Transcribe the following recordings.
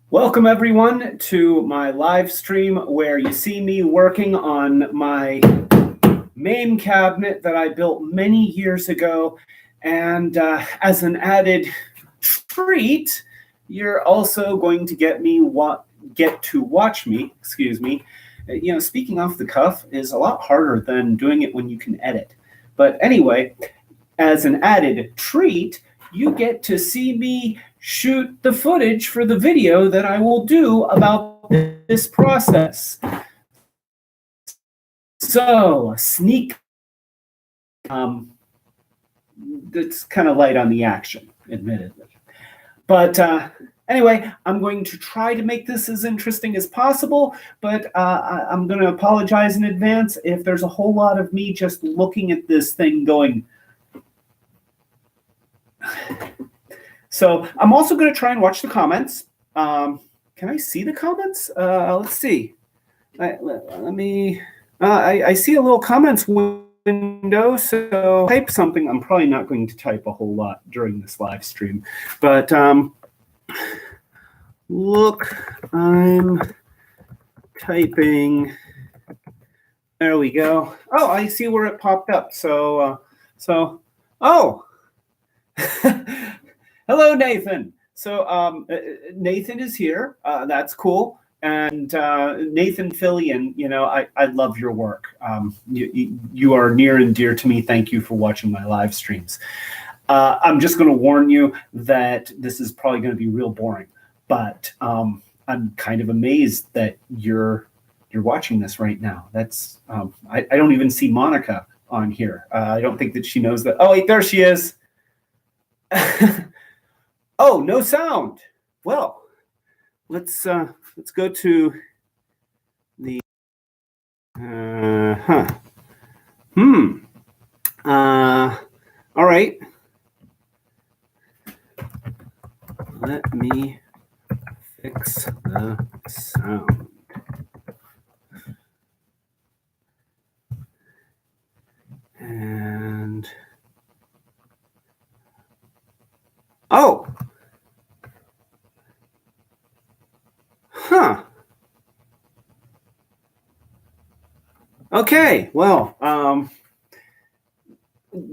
Welcome everyone to my live stream where you see me working on my MAME cabinet that I built many years ago. And as an added treat, you're also going to get to watch me, You know, speaking off the cuff is a lot harder than doing it when you can edit. But anyway, as an added treat, you get to see me shoot the footage for the video that I will do about this process. So, sneak, that's kind of light on the action, admittedly. But anyway, I'm going to try to make this as interesting as possible, but I'm going to apologize in advance if there's a whole lot of me just looking at this thing going. So I'm also going to try and watch the comments. Can I see the comments? Let's see. Let me. I see a little comments window, so type something. I'm probably not going to type a whole lot during this live stream, but look, I'm typing. There we go. Oh, I see where it popped up. Oh. Hello, Nathan. So Nathan is here. That's cool. And Nathan Fillion, you know, I love your work. You are near and dear to me. Thank you for watching my live streams. I'm just going to warn you that this is probably going to be real boring. But I'm kind of amazed that you're watching this right now. That's I don't even see Monica on here. I don't think that she knows that. Oh, wait, there she is. Oh, no sound. Well, let's go to the all right. Let me fix the sound. And oh. Huh. Okay, well,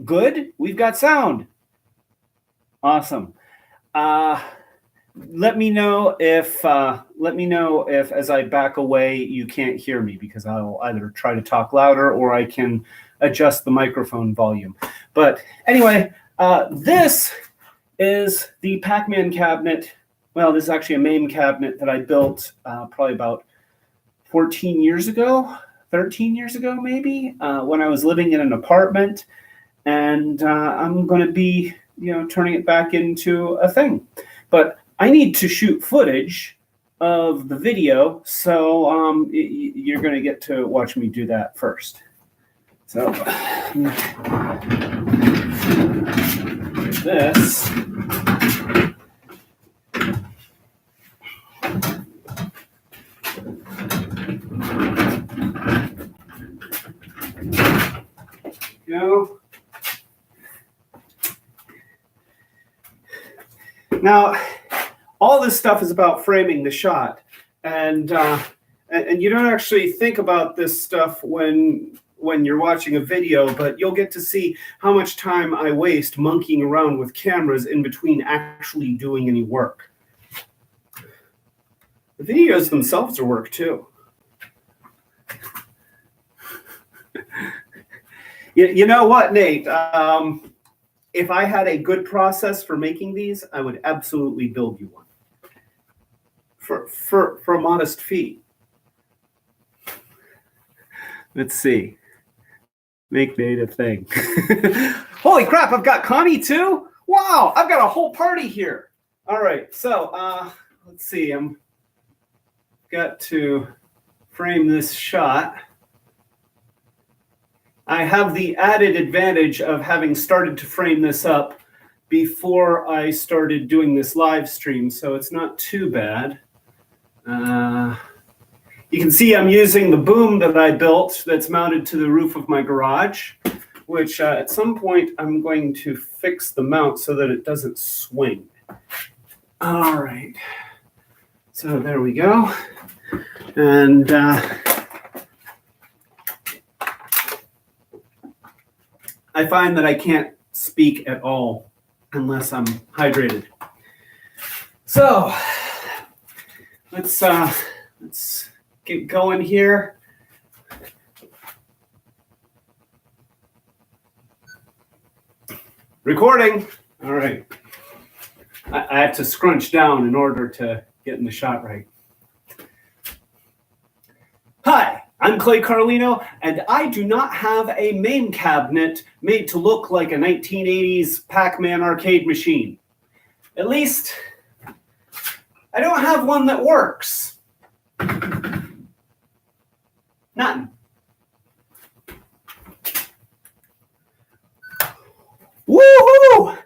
good. We've got sound. Awesome. Let me know if as I back away you can't hear me, because I'll either try to talk louder or I can adjust the microphone volume. But anyway, this is the Pac-man cabinet. Well, this is actually a MAME cabinet that I built probably about 14 years ago, 13 years ago maybe, when I was living in an apartment. And I'm going to be, turning it back into a thing. But I need to shoot footage of the video, so you're going to get to watch me do that first. So this. Go. Now, all this stuff is about framing the shot, and you don't actually think about this stuff when you're watching a video, but you'll get to see how much time I waste monkeying around with cameras in between actually doing any work. The videos themselves are work too. You know what, Nate? If I had a good process for making these, I would absolutely build you one for a modest fee. Let's see. Make Nate a thing. Holy crap! I've got Connie too. Wow! I've got a whole party here. All right. So let's see. I'm got to frame this shot. I have the added advantage of having started to frame this up before I started doing this live stream, so it's not too bad. You can see I'm using the boom that I built that's mounted to the roof of my garage, which at some point I'm going to fix the mount so that it doesn't swing. All right. So So there we go. And I find that I can't speak at all unless I'm hydrated. So let's get going here. Recording. All right. I have to scrunch down in order to get in the shot right. Hi, I'm Clay Carlino, and I do not have a MAME cabinet made to look like a 1980s Pac-Man arcade machine. At least, I don't have one that works. Nothing. Woohoo!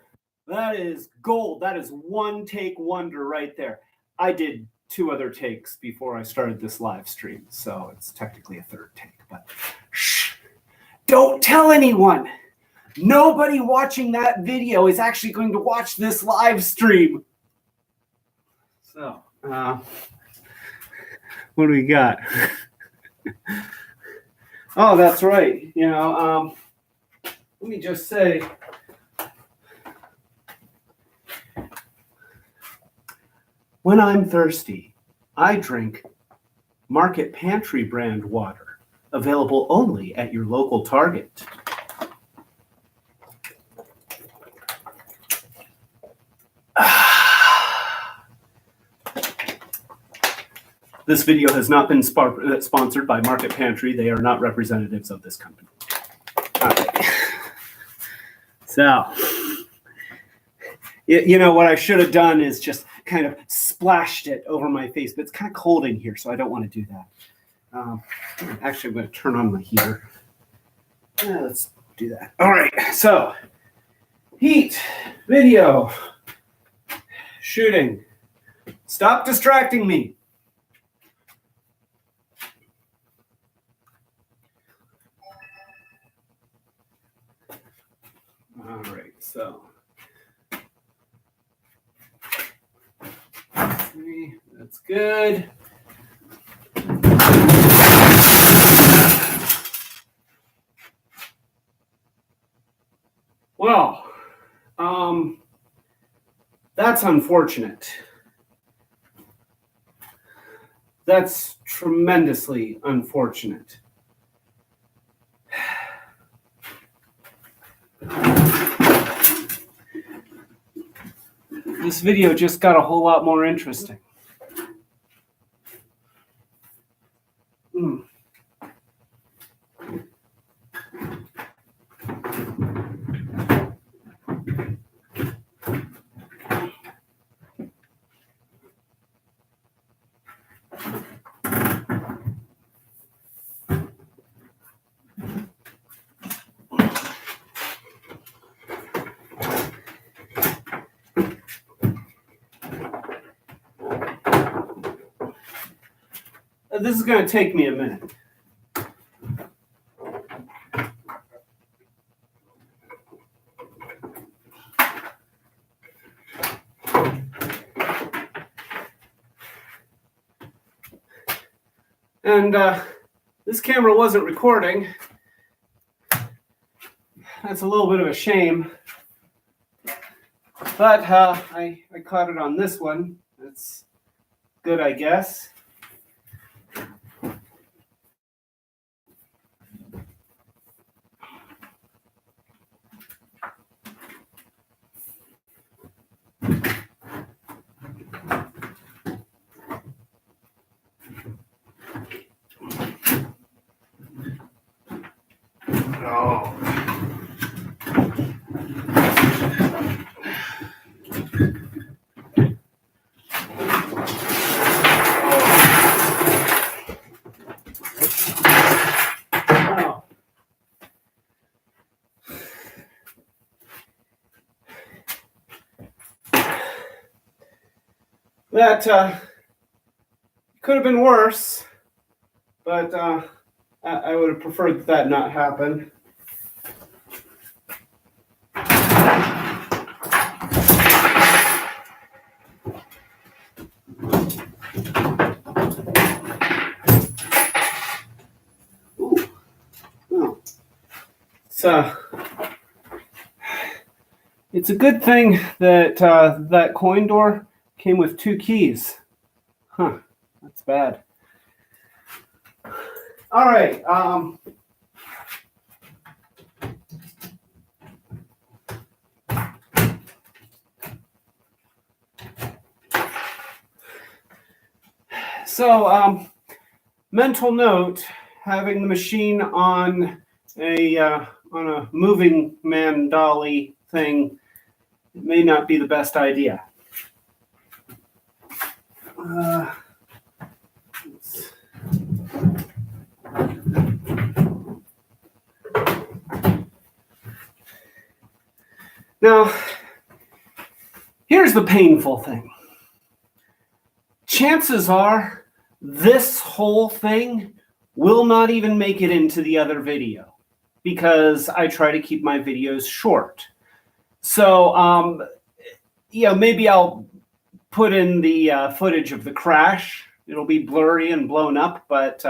That is gold. That is one take wonder right there. I did 2 other takes before I started this live stream, so it's technically a 3rd take, but shh, don't tell anyone. Nobody watching that video is actually going to watch this live stream. So, what do we got? Oh, that's right. You know, let me just say, when I'm thirsty, I drink Market Pantry brand water, available only at your local Target. This video has not been sponsored by Market Pantry. They are not representatives of this company. All right. So, you know, what I should have done is just kind of splashed it over my face, but it's kind of cold in here, so I don't want to do that. Actually, I'm going to turn on my heater. Let's do that. All right, so heat, video, shooting. Stop distracting me. All right, so. That's good. Well, that's unfortunate. That's tremendously unfortunate. This video just got a whole lot more interesting. This is going to take me a minute. And this camera wasn't recording. That's a little bit of a shame. But I caught it on this one. That's good, I guess. Oh. That could have been worse, but I would have preferred that not happen. It's a good thing that that coin door came with 2 keys. Huh, that's bad. All right. So, mental note: having the machine on a moving man dolly thing may not be the best idea. Now, here's the painful thing. Chances are this whole thing will not even make it into the other video because I try to keep my videos short. So, maybe I'll put in the footage of the crash. It'll be blurry and blown up, but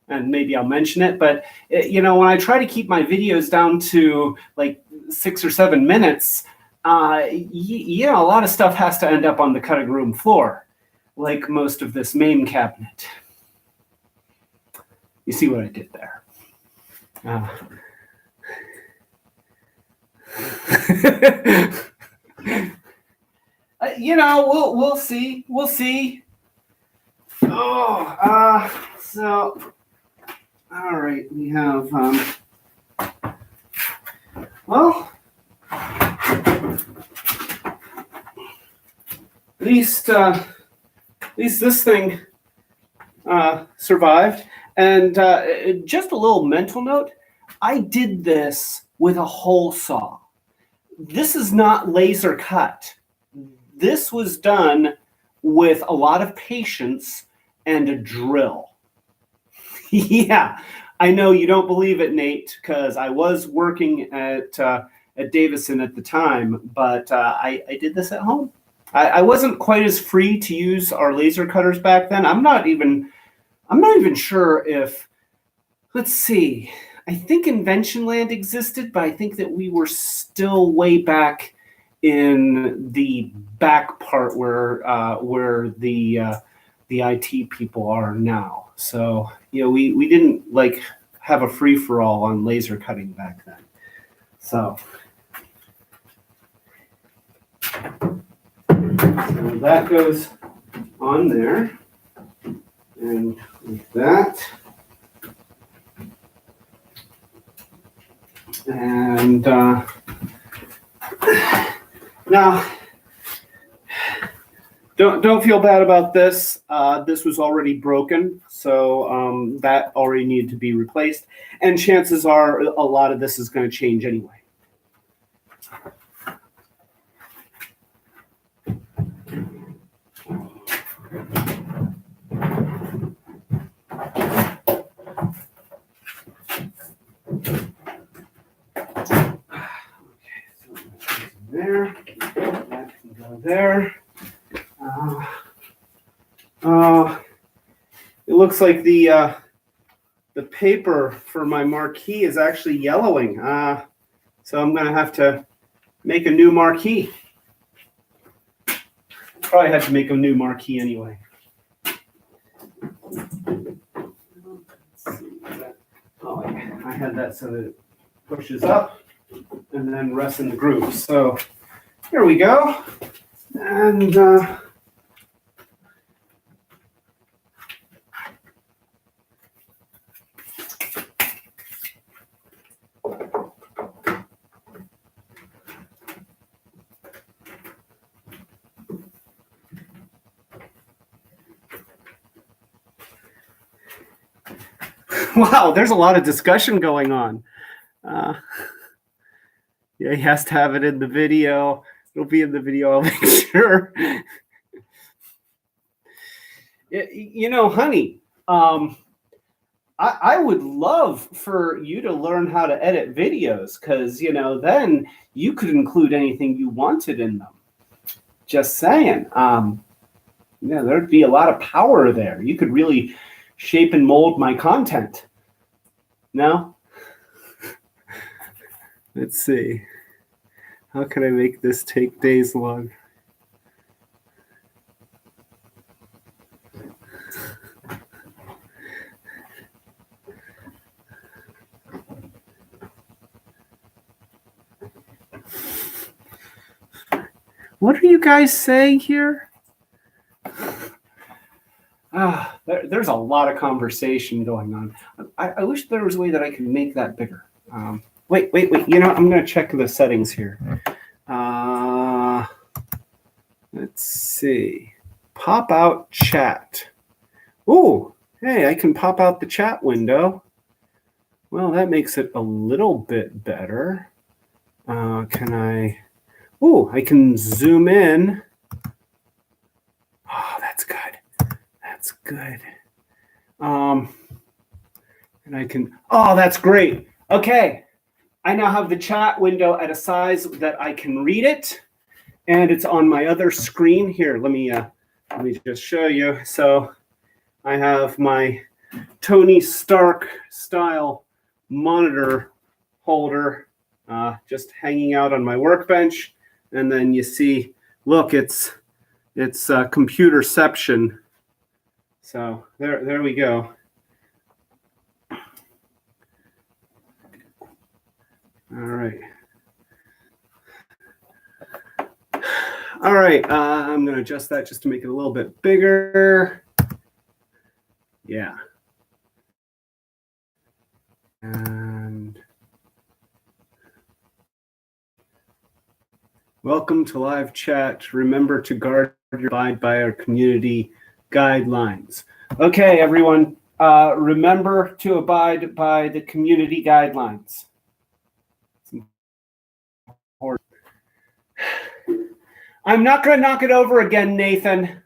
and maybe I'll mention it. But when I try to keep my videos down to like 6 or 7 minutes, a lot of stuff has to end up on the cutting room floor, like most of this MAME cabinet. You see what I did there? We'll see. We'll see. So, all right, we have, well, at least this thing survived. And just a little mental note, I did this with a hole saw. This is not laser cut. This was done with a lot of patience and a drill. Yeah, I know you don't believe it, Nate, because I was working at Davison at the time, but I did this at home. I wasn't quite as free to use our laser cutters back then. I'm not even sure if, let's see, I think Invention Land existed, but I think that we were still way back in the back part where the IT people are now. So, we didn't like have a free-for-all on laser cutting back then. So that goes on there. And like that. And now, don't feel bad about this. This was already broken, so that already needed to be replaced. And chances are a lot of this is going to change anyway. There, that can go there. It looks like the paper for my marquee is actually yellowing. So I'm going to have to make a new marquee. Probably have to make a new marquee anyway. Oh, I had that so that it pushes up and then rests in the groove. So here we go. And wow, there's a lot of discussion going on. Yeah, he has to have it in the video. It'll be in the video, I'll make sure. Honey, I would love for you to learn how to edit videos because, then you could include anything you wanted in them. Just saying. There'd be a lot of power there. You could really shape and mold my content. No? Let's see. How can I make this take days long? What are you guys saying here? There's a lot of conversation going on. I wish there was a way that I could make that bigger. Wait. You know, I'm going to check the settings here. Let's see. Pop out chat. Oh, hey, I can pop out the chat window. Well, that makes it a little bit better. Can I? Oh, I can zoom in. Oh, that's good. That's good. And I can. Oh, that's great. Okay. I now have the chat window at a size that I can read it, and it's on my other screen here. Let me just show you. So I have my Tony Stark style monitor holder just hanging out on my workbench, and then you see, look, it's computerception. So there we go. All right. I'm going to adjust that just to make it a little bit bigger. Yeah. And welcome to live chat. Remember to abide by our community guidelines. Okay, everyone. Remember to abide by the community guidelines. I'm not going to knock it over again, Nathan.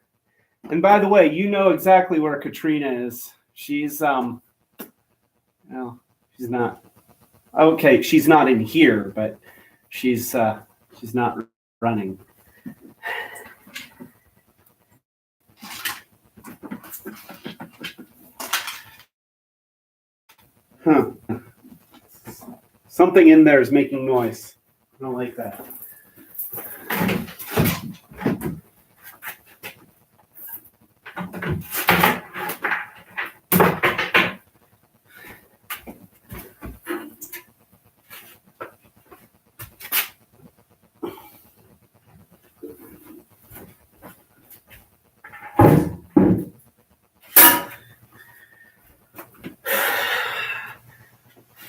And by the way, you know exactly where Katrina is. She's well, she's not. Okay, she's not in here, but she's not running. Huh. Something in there is making noise. I don't like that.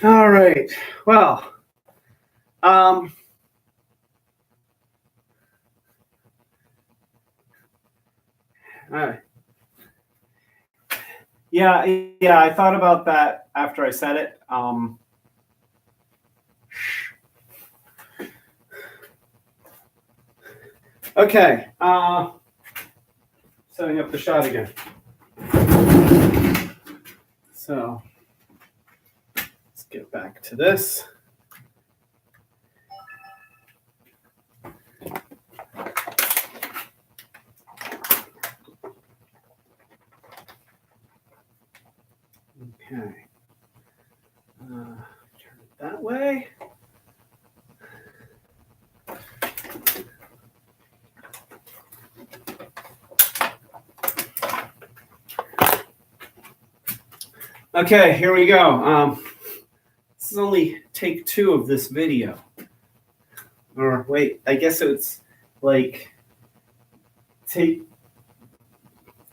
All right. Well, all right. Yeah, I thought about that after I said it. Okay. Setting up the shot again. So let's get back to this. Okay. Turn it that way. Okay, here we go. This is only take 2 of this video. Or wait, I guess it's like take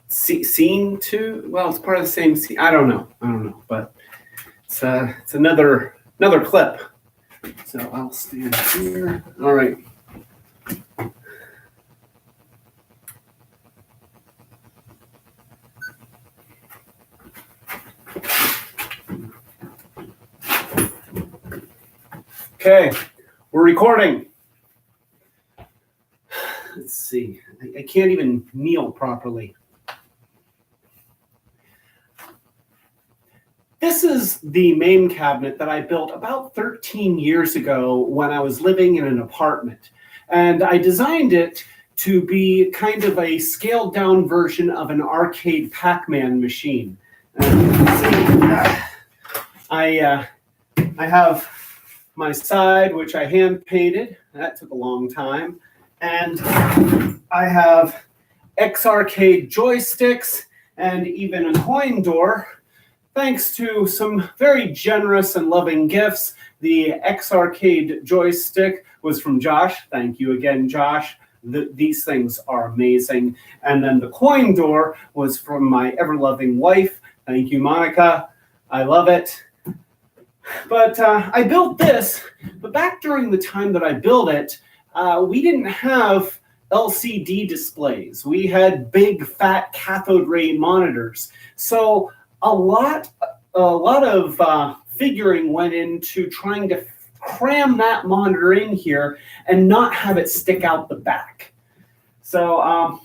scene 2. Well, it's part of the same scene. I don't know, but it's another clip. So I'll stand here. All right. Okay, we're recording. Let's see. I can't even kneel properly. This is the MAME cabinet that I built about 13 years ago when I was living in an apartment. And I designed it to be kind of a scaled down version of an arcade Pac-man machine. And you can see, I have my side, which I hand painted. That took a long time. And I have X-Arcade joysticks and even a coin door. Thanks to some very generous and loving gifts, the X-Arcade joystick was from Josh. Thank you again, Josh. These things are amazing. And then the coin door was from my ever-loving wife. Thank you, Monica. I love it. But I built this, but back during the time that I built it, we didn't have LCD displays. We had big, fat cathode ray monitors. So a lot of figuring went into trying to cram that monitor in here and not have it stick out the back. So,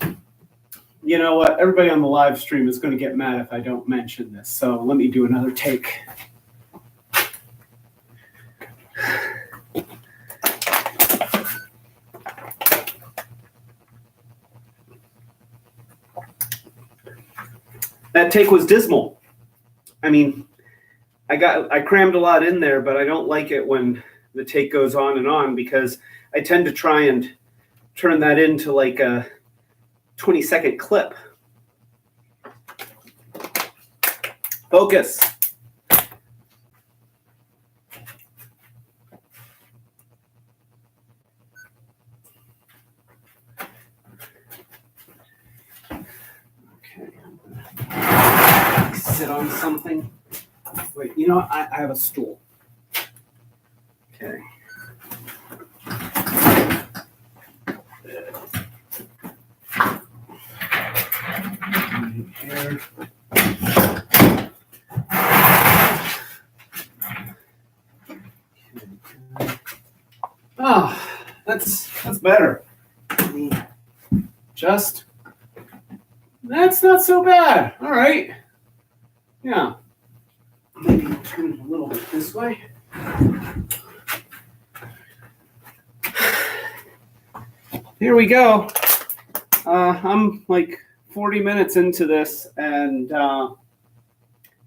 you know what? Everybody on the live stream is going to get mad if I don't mention this. So let me do another take. That take was dismal. I mean, I crammed a lot in there, but I don't like it when the take goes on because I tend to try and turn that into like a 20-second clip. Focus. Sit on something. Wait, you know what? I have a stool. Okay. Here. Oh, that's better. Just that's not so bad. All right. Yeah. Maybe turn it a little bit this way. Here we go. I'm like 40 minutes into this, and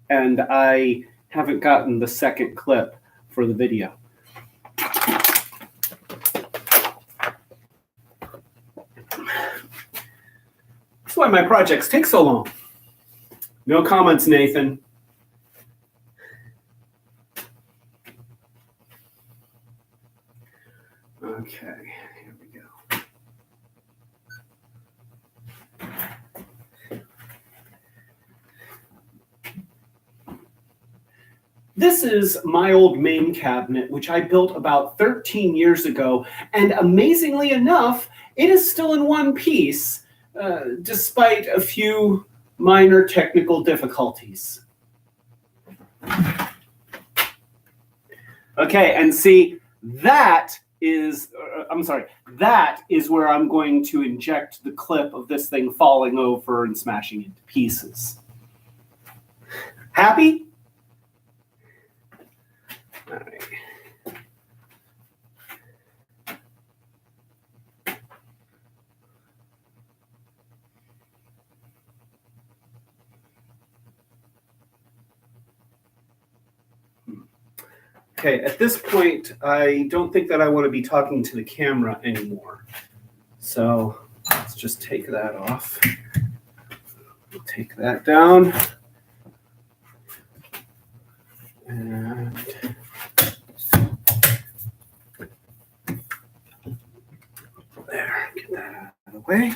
I haven't gotten the second clip for the video. That's why my projects take so long. No comments, Nathan. Okay, here we go. This is my old MAME cabinet, which I built about 13 years ago, and amazingly enough, it is still in one piece, despite a few minor technical difficulties. Okay, and see, that is where I'm going to inject the clip of this thing falling over and smashing into pieces. Happy? All right. Okay, at this point, I don't think that I want to be talking to the camera anymore. So let's just take that off. We'll take that down. And there, get that out of the way.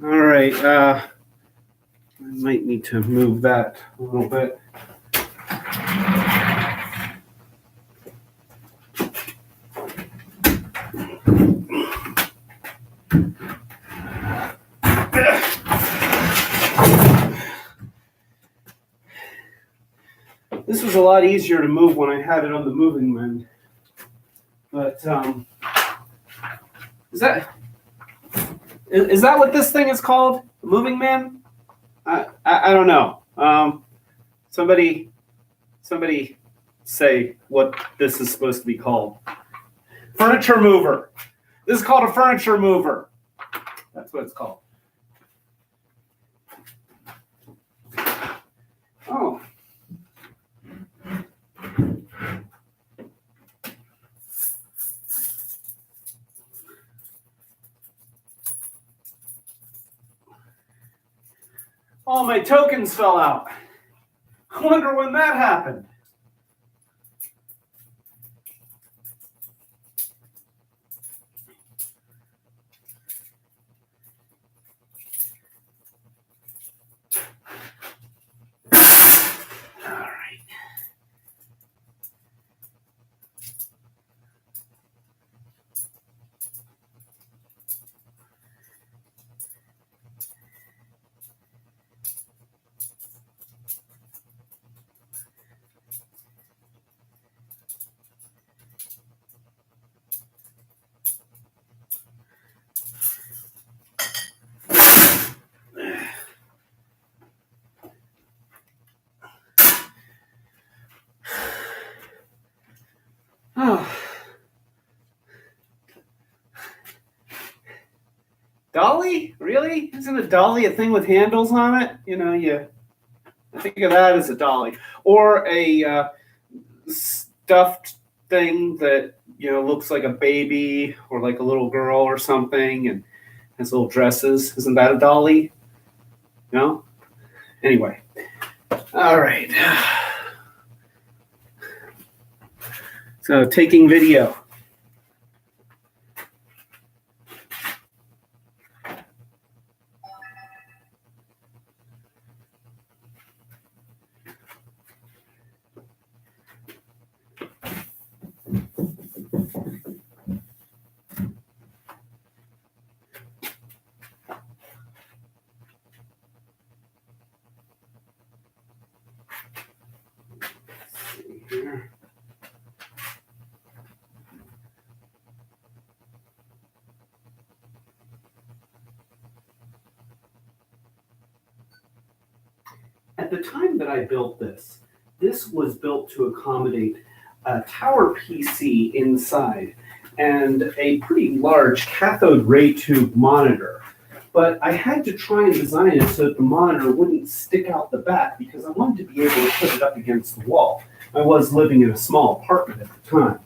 All right, I might need to move that a little bit. This was a lot easier to move when I had it on the moving mend. But is that what this thing is called? Moving man? I don't know. Somebody say what this is supposed to be called. Furniture mover. This is called a furniture mover. That's what it's called. All my tokens fell out. I wonder when that happened. All right. Oh. Dolly? Really? Isn't a dolly a thing with handles on it? You know, I think of that as a dolly. Or a stuffed thing that, you know, looks like a baby or like a little girl or something and has little dresses. Isn't that a dolly? No? Anyway. All right. So taking video. Here. At the time that I built this was built to accommodate a tower PC inside and a pretty large cathode ray tube monitor. But I had to try and design it so that the monitor wouldn't stick out the back because I wanted to be able to put it up against the wall. I was living in a small apartment at the time.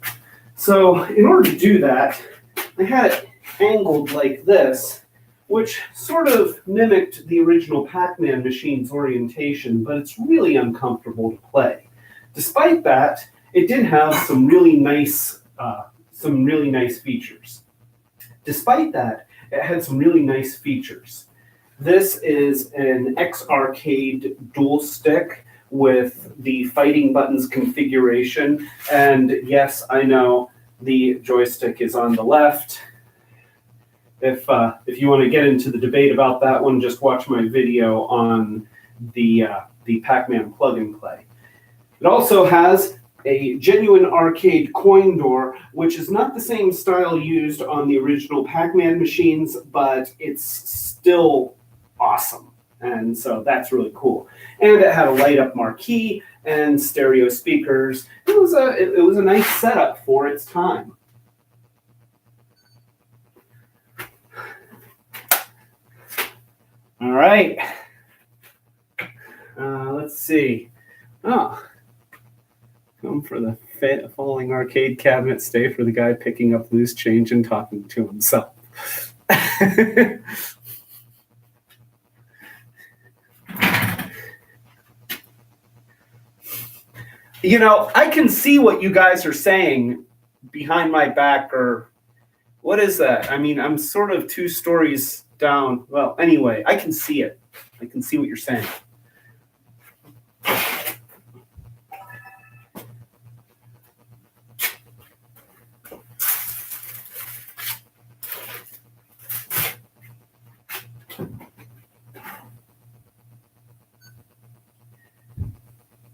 So in order to do that, I had it angled like this, which sort of mimicked the original Pac-Man machine's orientation, but it's really uncomfortable to play. Despite that, it did have some really nice features. Despite that, it had some really nice features. This is an X-Arcade dual stick with the fighting buttons configuration, and yes, I know the joystick is on the left. If you want to get into the debate about that one, just watch my video on the Pac-Man plug and play. It also has a genuine arcade coin door, which is not the same style used on the original Pac-Man machines, but it's still awesome. And so that's really cool. And it had a light-up marquee and stereo speakers. It was a nice setup for its time. All right. Let's see. Oh. Come for the falling arcade cabinet, stay for the guy picking up loose change and talking to himself. You know, I can see what you guys are saying behind my back, or what is that? I mean, I'm sort of 2 stories down. Well, anyway, I can see it. I can see what you're saying.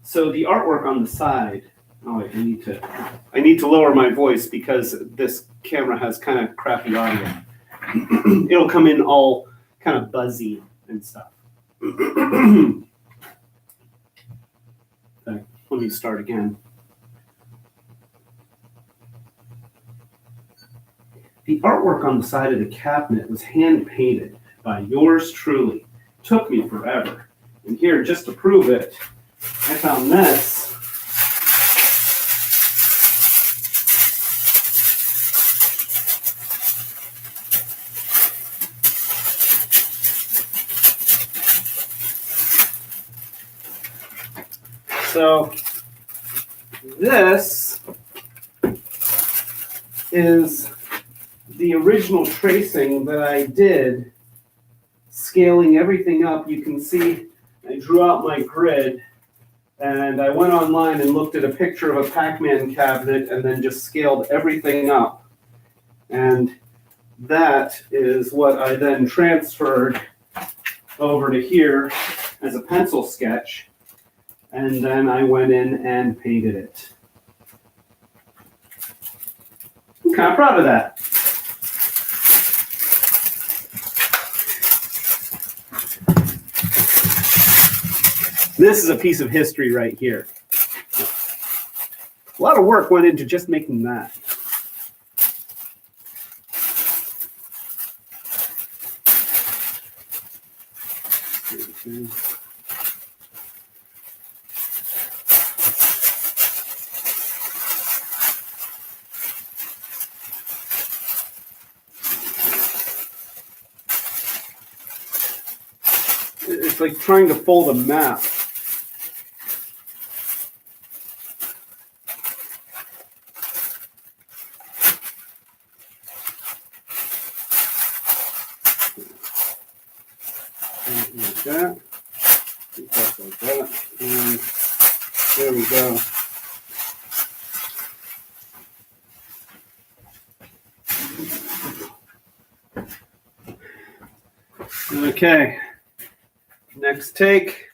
So the artwork on the side, oh wait, I need to lower my voice because this camera has kind of crappy audio. It'll come in all kind of buzzy and stuff. Okay, let me start again. The artwork on the side of the cabinet was hand painted by yours truly. Took me forever. And here, just to prove it, I found this. So this is the original tracing that I did, scaling everything up. You can see I drew out my grid, and I went online and looked at a picture of a Pac-Man cabinet and then just scaled everything up. And that is what I then transferred over to here as a pencil sketch. And then I went in and painted it. I'm kind of proud of that. This is a piece of history right here. A lot of work went into just making that. It's like trying to fold a map. Like that. Just like that. And there we go. Okay. Next take.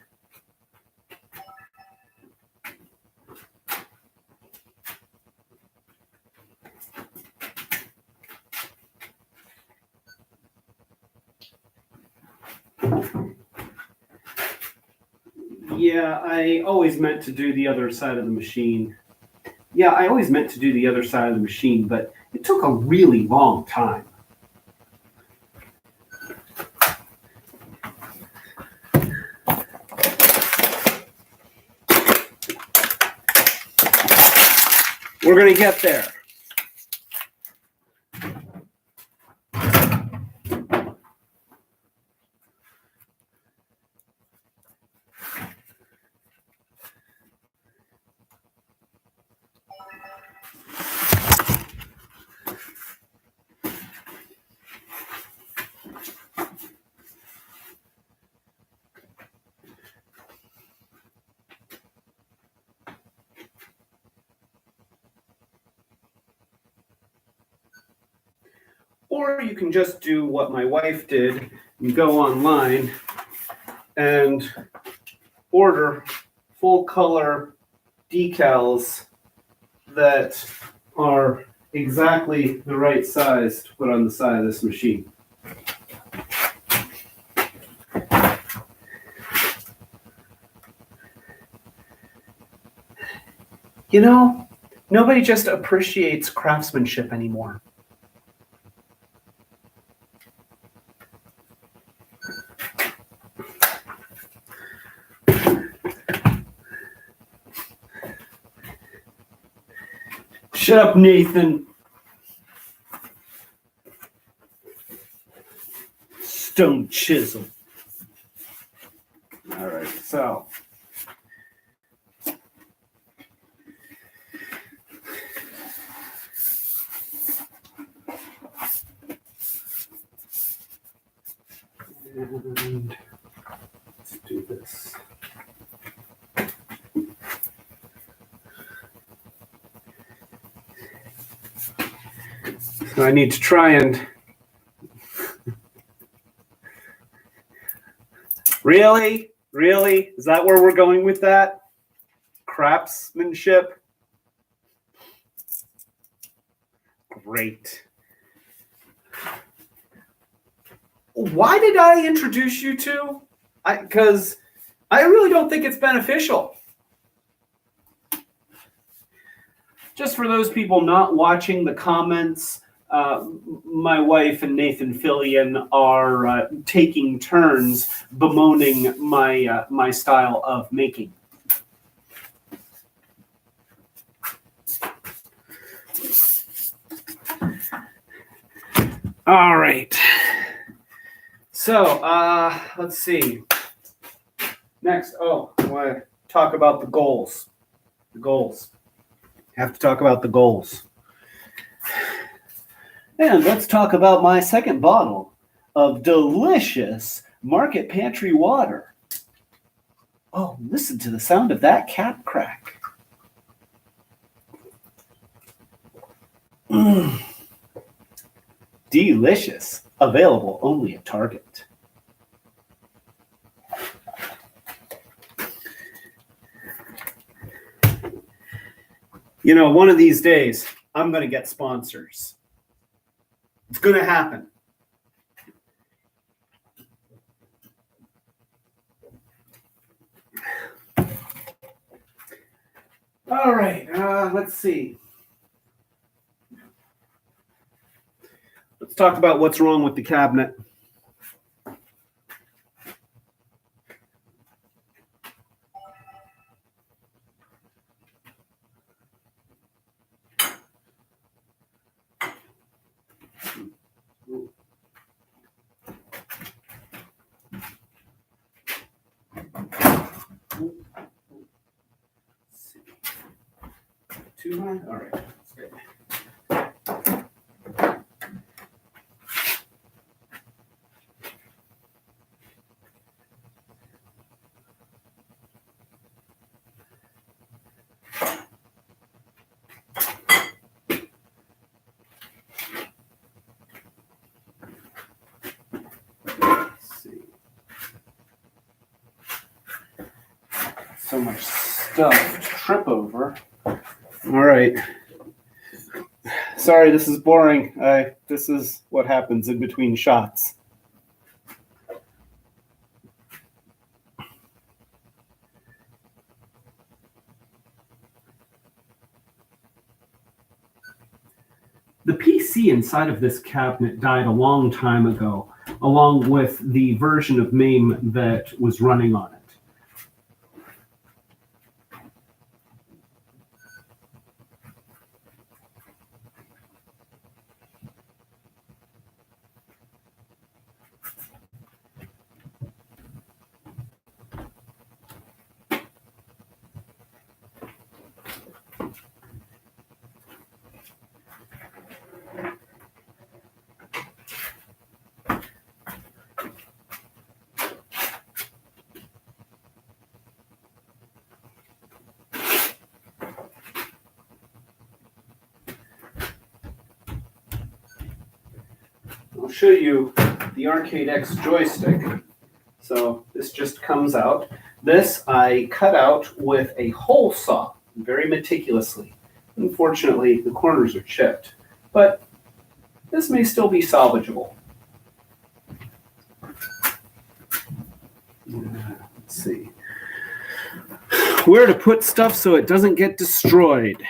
Yeah, I always meant to do the other side of the machine. But it took a really long time. We're going to get there. Or you can just do what my wife did and go online and order full color decals that are exactly the right size to put on the side of this machine. You know, nobody just appreciates craftsmanship anymore. Shut up, Nathan. Stone chisel. All right, so. And let's do this. So I need to try and really? Is that where we're going with that? Craftsmanship? Great. Why did I introduce you to? Because I really don't think it's beneficial. Just for those people not watching the comments, my wife and Nathan Fillion are taking turns bemoaning my style of making. All right. So let's see. Next, talk about the goals. The goals. Have to talk about the goals. And let's talk about my second bottle of delicious Market Pantry water. Oh, listen to the sound of that cap crack. Delicious. Available only at Target. You know, one of these days, I'm going to get sponsors. It's going to happen. All right, let's see. Let's talk about what's wrong with the cabinet. Too high? All right. That's good. Let's see. So much stuff to trip over. All right. Sorry, this is boring. This is what happens in between shots. The PC inside of this cabinet died a long time ago, along with the version of MAME that was running on it. I'll show you the Arcade X joystick. So this just comes out. This I cut out with a hole saw very meticulously. Unfortunately, the corners are chipped, but this may still be salvageable. Let's see. Where to put stuff so it doesn't get destroyed.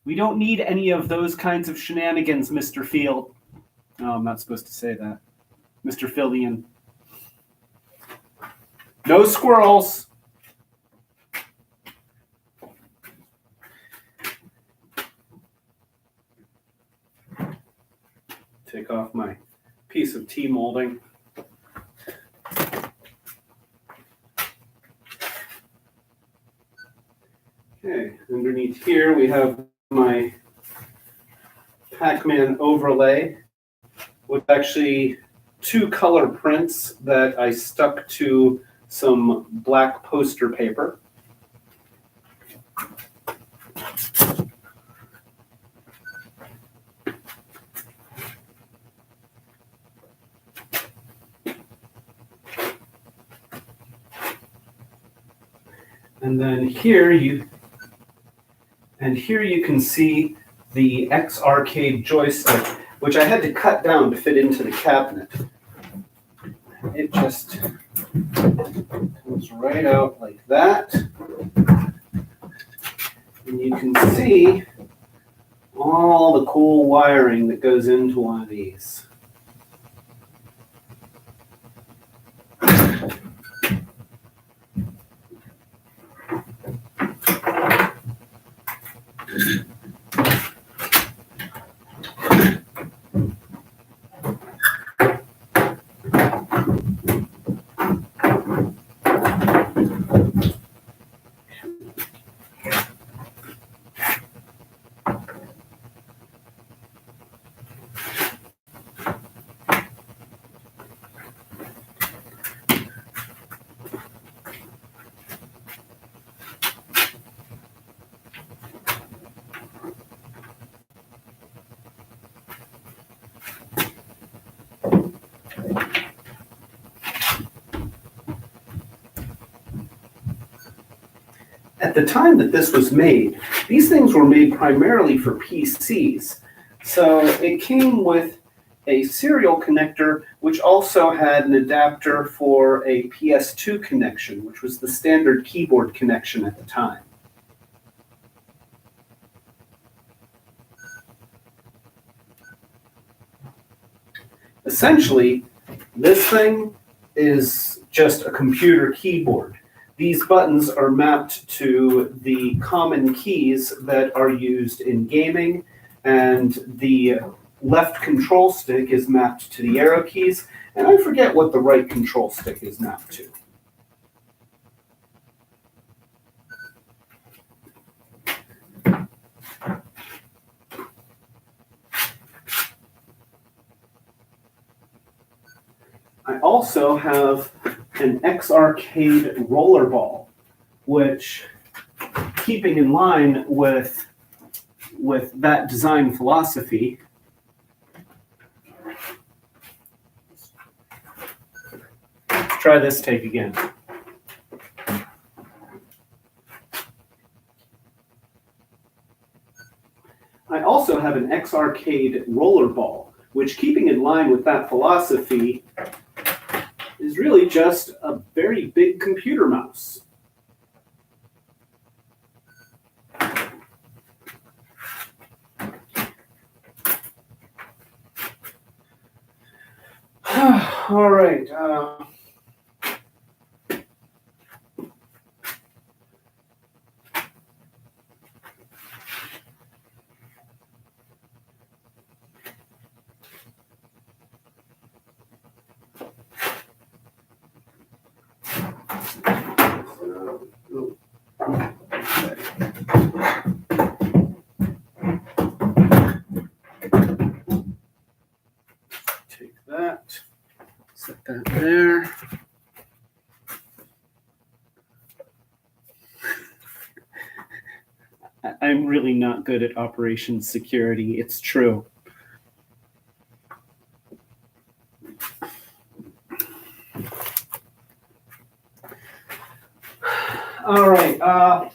We don't need any of those kinds of shenanigans, Mr. Field. Oh, I'm not supposed to say that. Mr. Fillion. No squirrels. Take off my piece of tea molding. Okay, underneath here we have my Pac-man overlay with actually two color prints that I stuck to some black poster paper. And then here you can see the X Arcade joystick, which I had to cut down to fit into the cabinet. It just comes right out like that. And you can see all the cool wiring that goes into one of these. at the time that this was made, these things were made primarily for PCs. So it came with a serial connector, which also had an adapter for a PS2 connection, which was the standard keyboard connection at the time. Essentially, this thing is just a computer keyboard. These buttons are mapped to the common keys that are used in gaming, and the left control stick is mapped to the arrow keys, and I forget what the right control stick is mapped to. I also have an X-Arcade rollerball, which, keeping in line with that design philosophy, let's try this take again. I also have an X-Arcade rollerball, which, keeping in line with that philosophy, is really just a very big computer mouse. All right. Take that, set that there. I'm really not good at operations security, it's true. All right, I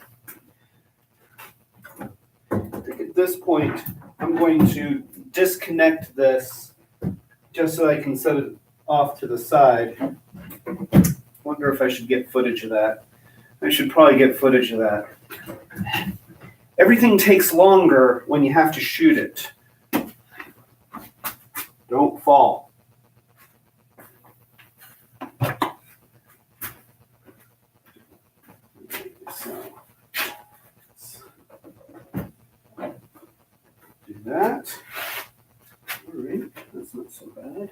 think at this point, I'm going to disconnect this just so I can set it off to the side. Wonder if I should get footage of that. I should probably get footage of that. Everything takes longer when you have to shoot it. Don't fall. Do that. All right, that's not so bad.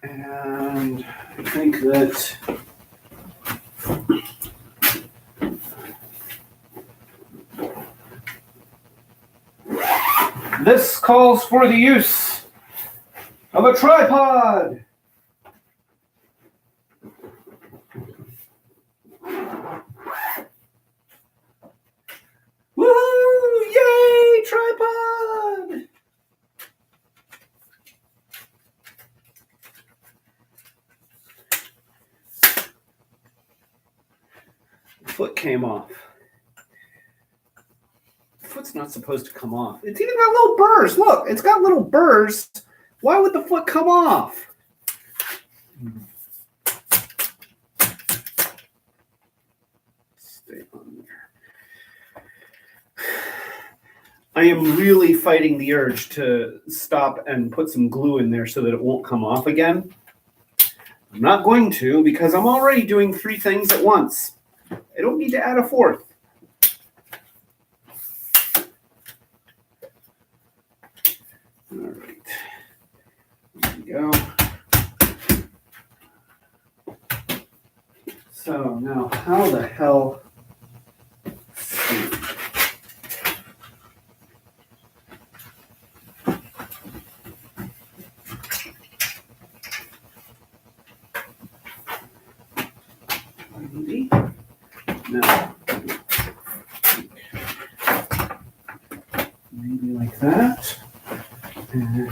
And I think that this calls for the use of a tripod. Woohoo! Yay, tripod! The foot came off. The foot's not supposed to come off. It's even got little burrs. Look, it's got little burrs. Why would the foot come off? Stay on there. I am really fighting the urge to stop and put some glue in there so that it won't come off again. I'm not going to because I'm already doing 3 things at once. I don't need to add a 4th. All right. There we go. So now how the hell... Now, maybe like that, and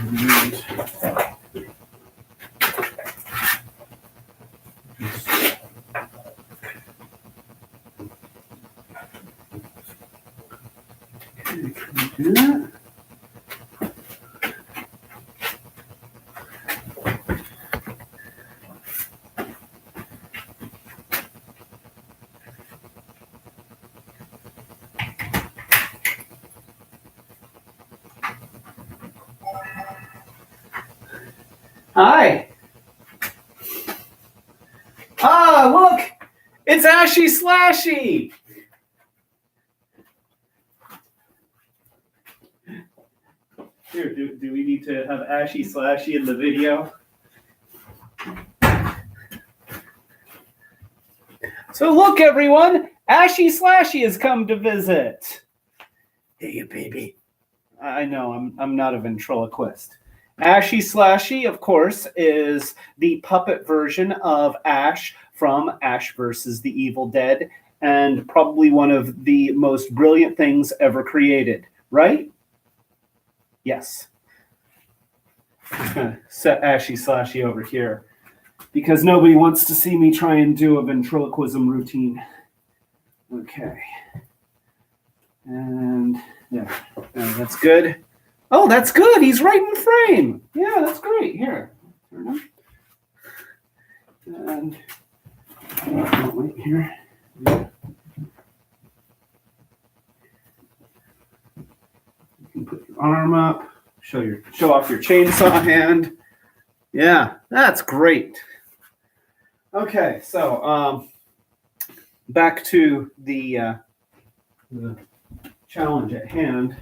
Hi. Ah, look! It's Ashy Slashy! Here, do we need to have Ashy Slashy in the video? So look, everyone! Ashy Slashy has come to visit. Hey, baby. I know, I'm not a ventriloquist. Ashy Slashy, of course, is the puppet version of Ash from Ash vs. the Evil Dead, and probably one of the most brilliant things ever created, right? Yes. Set Ashy Slashy over here, because nobody wants to see me try and do a ventriloquism routine. Okay. And yeah, that's good. Oh, that's good. He's right in frame. Yeah, that's great. Here. And wait here. Yeah. You can put your arm up, show off your chainsaw hand. Yeah, that's great. Okay, so back to the challenge at hand.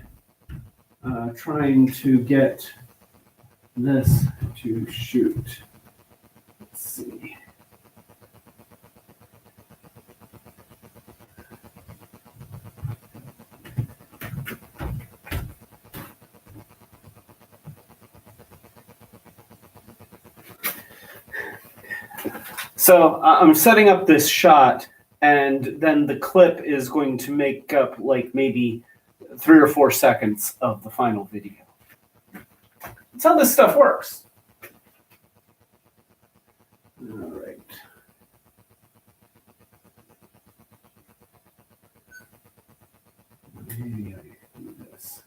Trying to get this to shoot. Let's see. So I'm setting up this shot, and then the clip is going to make up like maybe 3 or 4 seconds of the final video. That's how this stuff works. All right. Maybe I do this.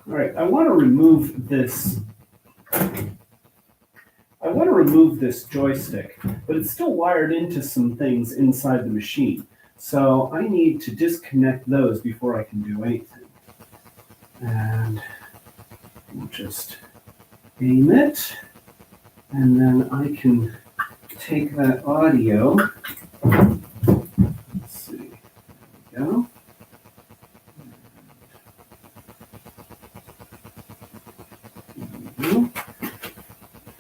All right, I want to remove this. I want to remove this joystick, but it's still wired into some things inside the machine. So I need to disconnect those before I can do anything. And we'll just aim it, and then I can take that audio. Let's see. There we go.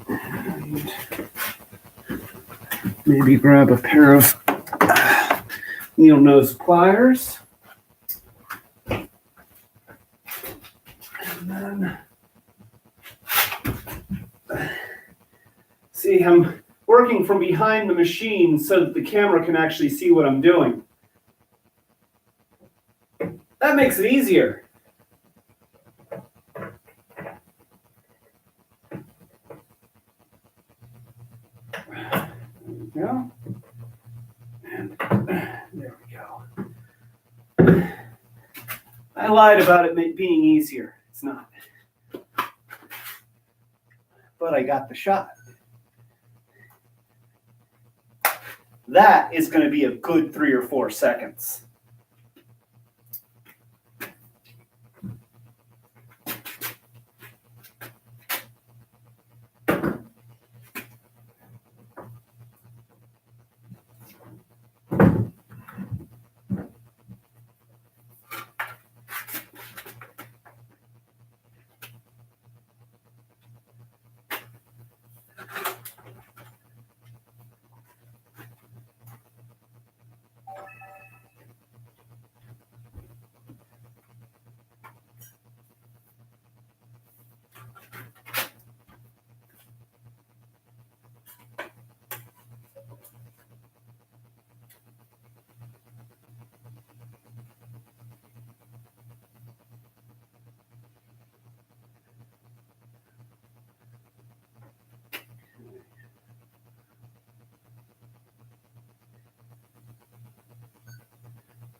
And maybe grab a pair of needle nose pliers. And then, see, I'm working from behind the machine so that the camera can actually see what I'm doing. That makes it easier. There we go. And there we go. I lied about it being easier. It's not. But I got the shot. That is going to be a good 3 or 4 seconds.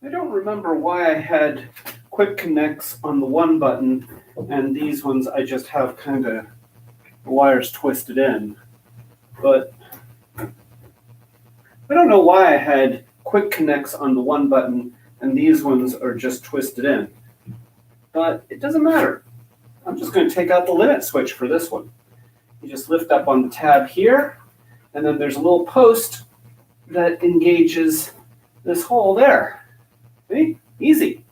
I don't remember why I had quick connects on the one button, and these ones I just have kind of the wires twisted in. But I don't know why I had quick connects on the one button and these ones are just twisted in. But it doesn't matter. I'm just going to take out the limit switch for this one. You just lift up on the tab here, and then there's a little post that engages this hole there. See? Easy.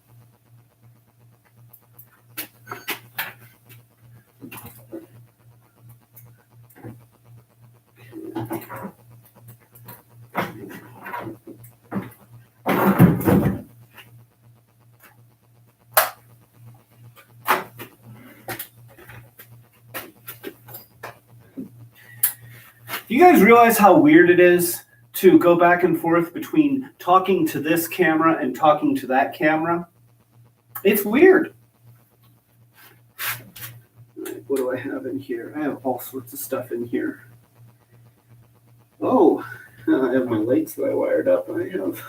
Do you guys realize how weird it is to go back and forth between talking to this camera and talking to that camera? It's weird. All right, what do I have in here? I have all sorts of stuff in here. Oh, I have my lights that I wired up. I have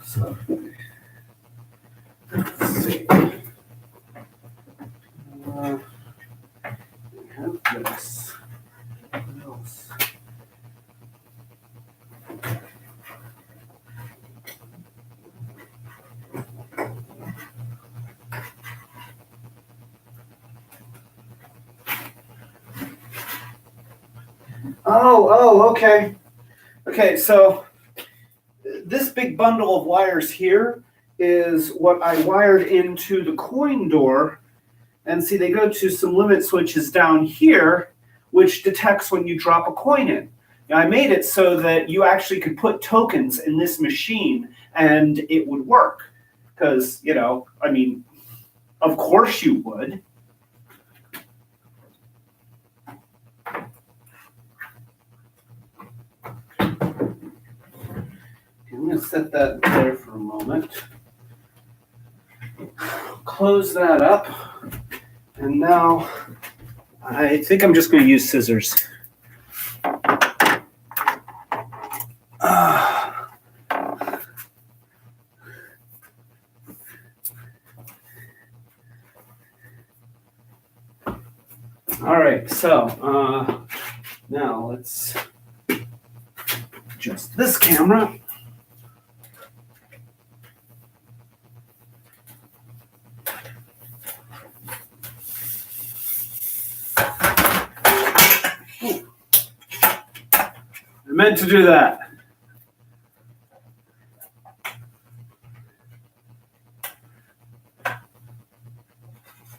stuff. Let's see. I have this. What else? Oh, okay. Okay, so this big bundle of wires here is what I wired into the coin door. And see, they go to some limit switches down here, which detects when you drop a coin in. Now, I made it so that you actually could put tokens in this machine and it would work. Because, you know, I mean, of course you would. I'm going to set that there for a moment. Close that up. And now I think I'm just going to use scissors. All right, so now let's adjust this camera. I meant to do that.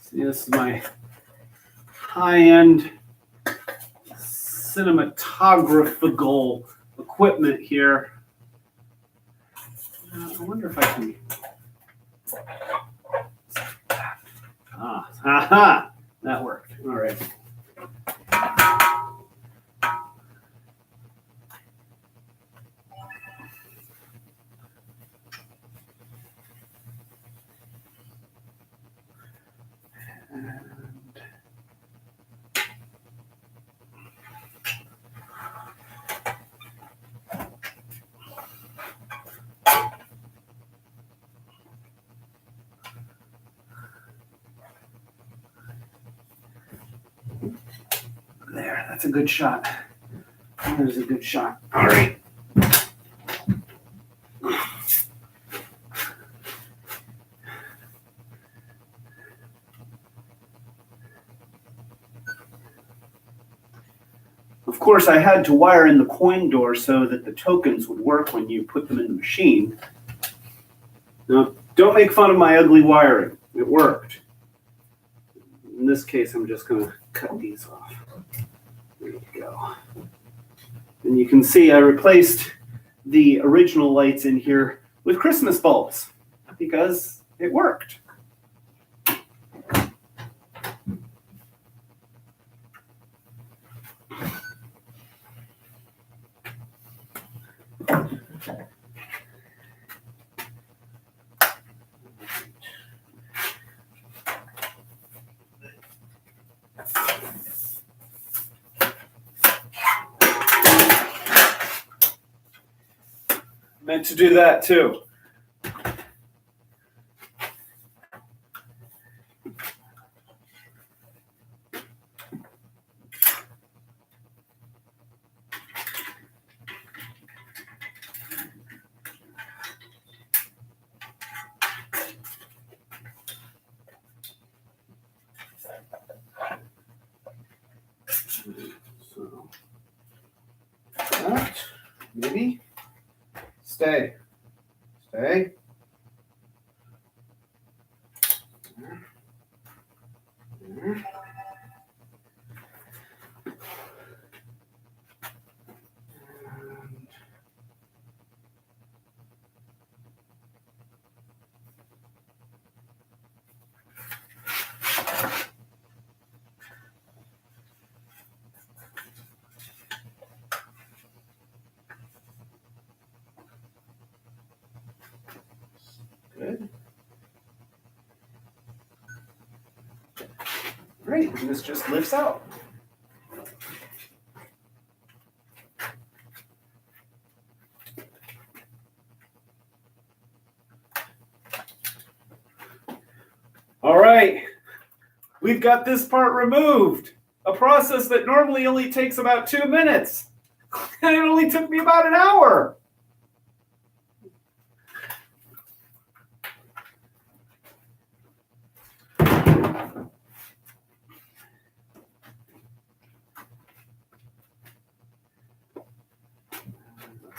See, this is my high-end cinematographical equipment here. I wonder if I can. Aha! That worked. All right. There, that's a good shot. There's a good shot. All right. Of course, I had to wire in the coin door so that the tokens would work when you put them in the machine. Now, don't make fun of my ugly wiring. It worked. In this case, I'm just going to cut these off. There you go. And you can see I replaced the original lights in here with Christmas bulbs because it worked. Meant to do that too. baby. Stay. Stay. There. Good. Great, and this just lifts out. All right, we've got this part removed. A process that normally only takes about 2 minutes. And it only took me about an hour.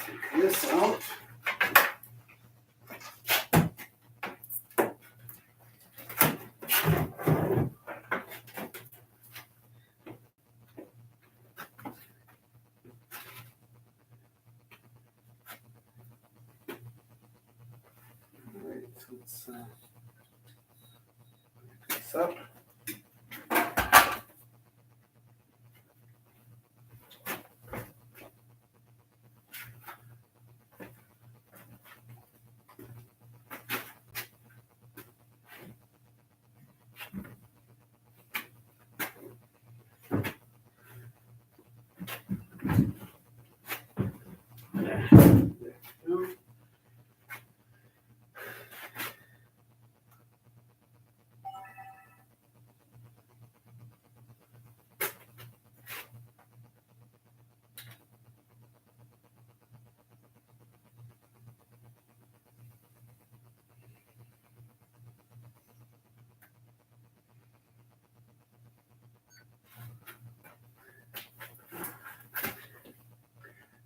Take this out. Let's pick this up.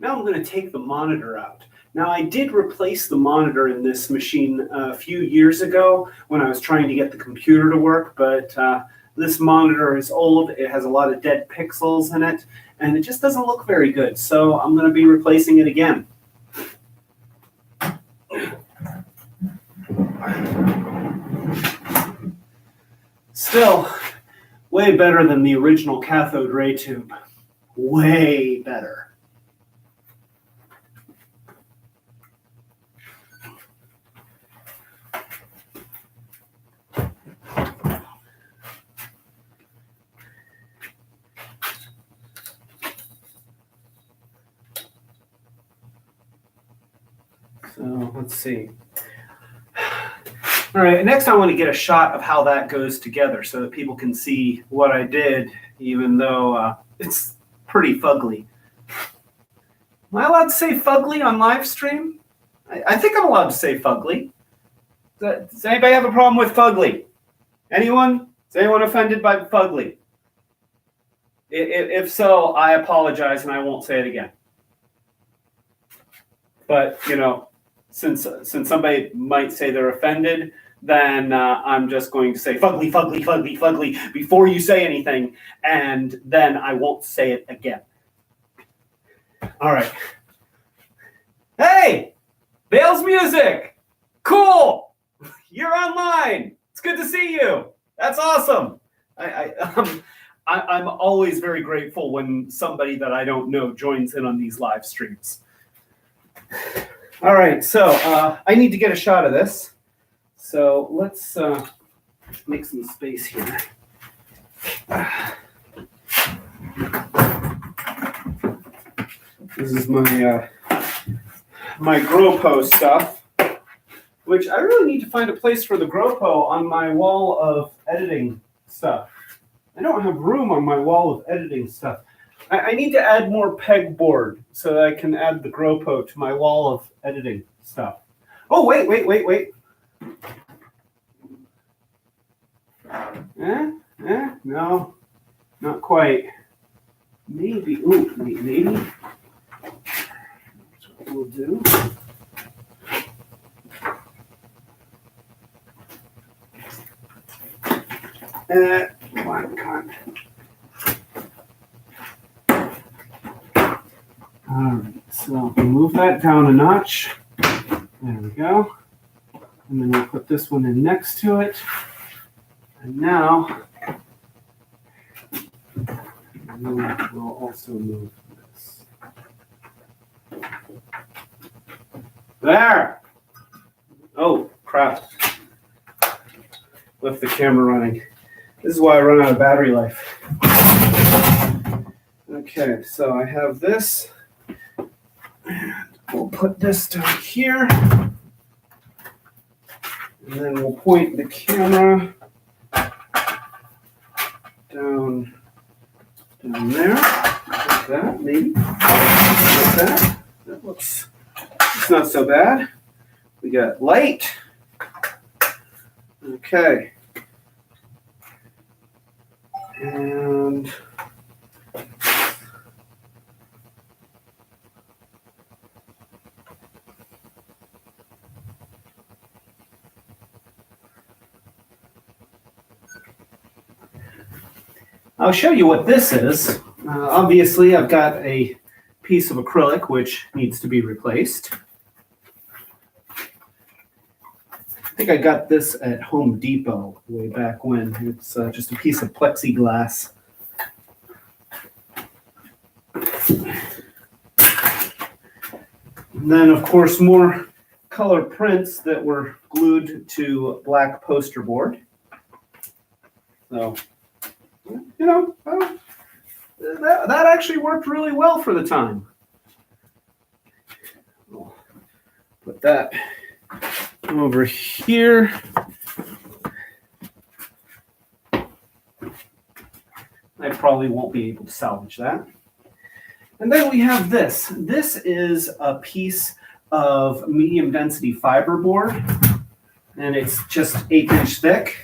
Now I'm going to take the monitor out. Now I did replace the monitor in this machine a few years ago when I was trying to get the computer to work, but this monitor is old. It has a lot of dead pixels in it, and it just doesn't look very good. So I'm going to be replacing it again. Still, way better than the original cathode ray tube. Way better. So let's see. All right, next I want to get a shot of how that goes together so that people can see what I did, even though it's pretty fugly. Am I allowed to say fugly on live stream? I think I'm allowed to say fugly. Does anybody have a problem with fugly? Anyone? Is anyone offended by fugly? If so, I apologize and I won't say it again. But, you know, since somebody might say they're offended, then I'm just going to say fugly, fugly, fugly, fugly before you say anything, and then I won't say it again. All right. Hey, Bale's Music. Cool. You're online. It's good to see you. That's awesome. I'm always very grateful when somebody that I don't know joins in on these live streams. All right, so I need to get a shot of this. So let's make some space here. This is my my GroPo stuff, which I really need to find a place for the GroPo on my wall of editing stuff. I don't have room on my wall of editing stuff. I need to add more pegboard so that I can add the GroPo to my wall of editing stuff. Oh, wait. No, not quite. Maybe, maybe. what we'll do. All right, so we'll move that down a notch. There we go. And then we'll put this one in next to it. And now we'll also move this. There! Oh, crap. Left the camera running. This is why I run out of battery life. Okay, so I have this. And we'll put this down here. And then we'll point the camera down there. Like that, maybe. Like that. That looks, it's not so bad. We got light. Okay. And I'll show you what this is. Obviously, I've got a piece of acrylic which needs to be replaced. I think I got this at Home Depot way back when. It's just a piece of plexiglass. And then, of course, more color prints that were glued to black poster board. So, you know, that actually worked really well for the time. I'll put that over here. I probably won't be able to salvage that. And then we have this. This is a piece of medium density fiberboard, and it's just 1/8 thick.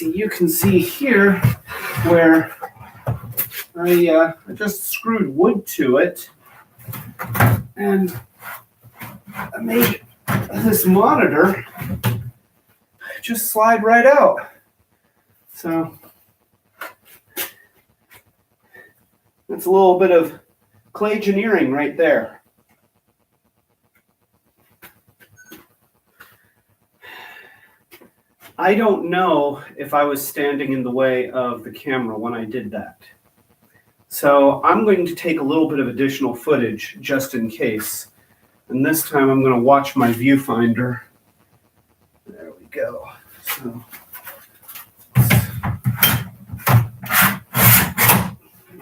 You can see here where I just screwed wood to it, and I made this monitor just slide right out. So that's a little bit of clay engineering right there. I don't know if I was standing in the way of the camera when I did that. So I'm going to take a little bit of additional footage just in case. And this time I'm going to watch my viewfinder. There we go. So,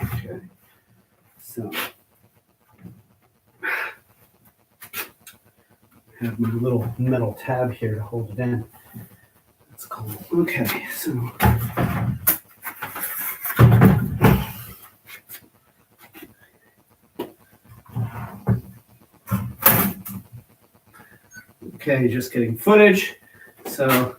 okay. So I have my little metal tab here to hold it in. That's cool. Okay, so okay, just getting footage. So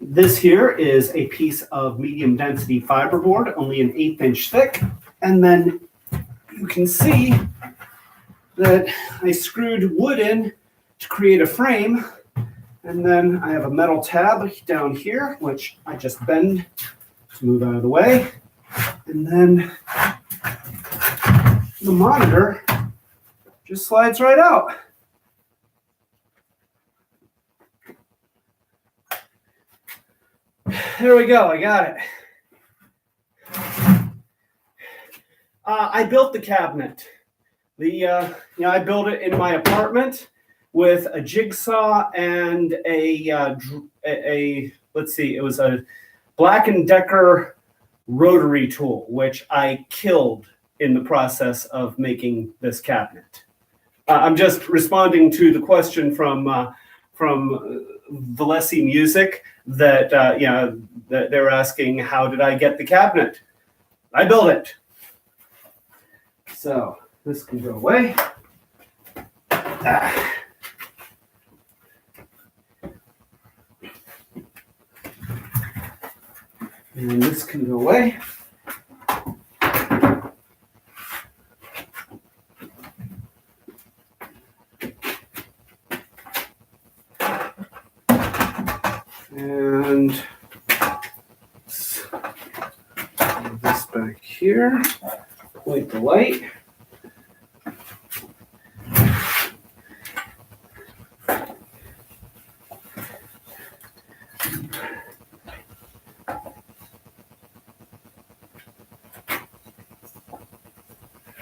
this here is a piece of medium density fiberboard, only an 1/8 thick. And then you can see that I screwed wood in to create a frame. And then I have a metal tab down here, which I just bend to move out of the way. And then the monitor just slides right out. There we go, I got it. I built the cabinet. I built it in my apartment with a jigsaw and let's see, it was a Black & Decker rotary tool, which I killed in the process of making this cabinet. I'm just responding to the question from Valesi Music that that they're asking, how did I get the cabinet? I built it. So this can go away. And this can go away. And move this back here. Point the light.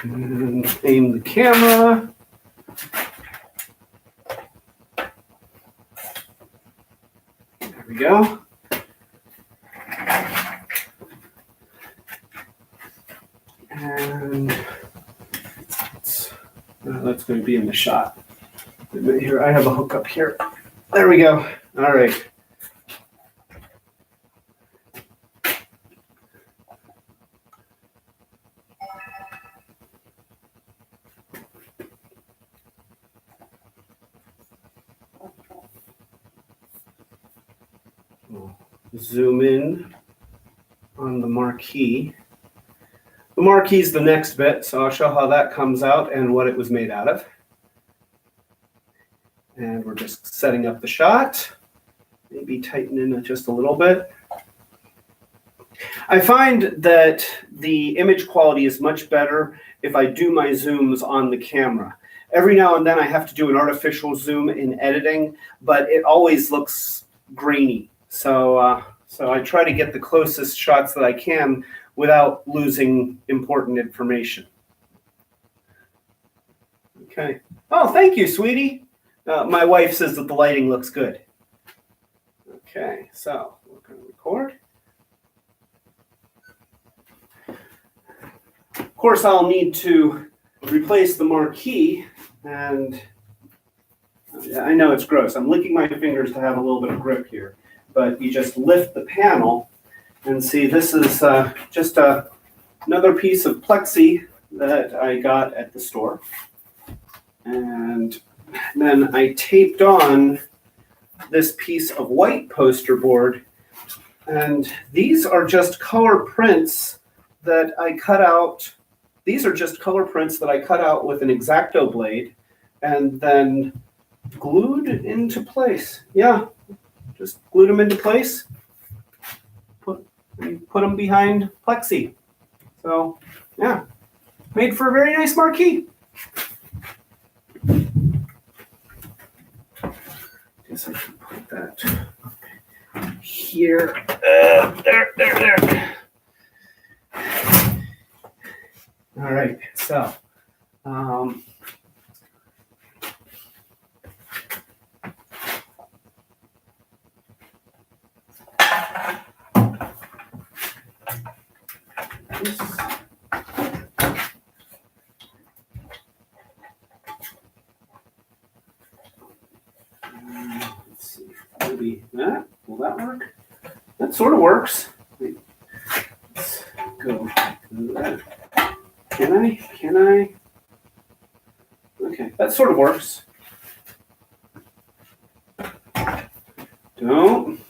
And aim the camera. There we go. And that's going to be in the shot. Here, I have a hook up here. There we go. All right. Zoom in on the marquee. The marquee is the next bit, so I'll show how that comes out and what it was made out of. And we're just setting up the shot. Maybe tighten in just a little bit. I find that the image quality is much better if I do my zooms on the camera. Every now and then I have to do an artificial zoom in editing, but it always looks grainy. So I try to get the closest shots that I can without losing important information. Okay. Oh, thank you, sweetie. My wife says that the lighting looks good. Okay, so we're going to record. Of course, I'll need to replace the marquee, and I know it's gross. I'm licking my fingers to have a little bit of grip here. But you just lift the panel and see this is just another piece of plexi that I got at the store. And then I taped on this piece of white poster board. And these are just color prints that I cut out. These are just color prints that I cut out with an X-Acto blade and then glued into place. Yeah. Just glued them into place, put them behind plexi. So, yeah, made for a very nice marquee. Guess I should put that here. There. All right, so. Let's see, maybe that, will that work? That sort of works. Let's go through that. Can I? Okay, that sort of works. Don't.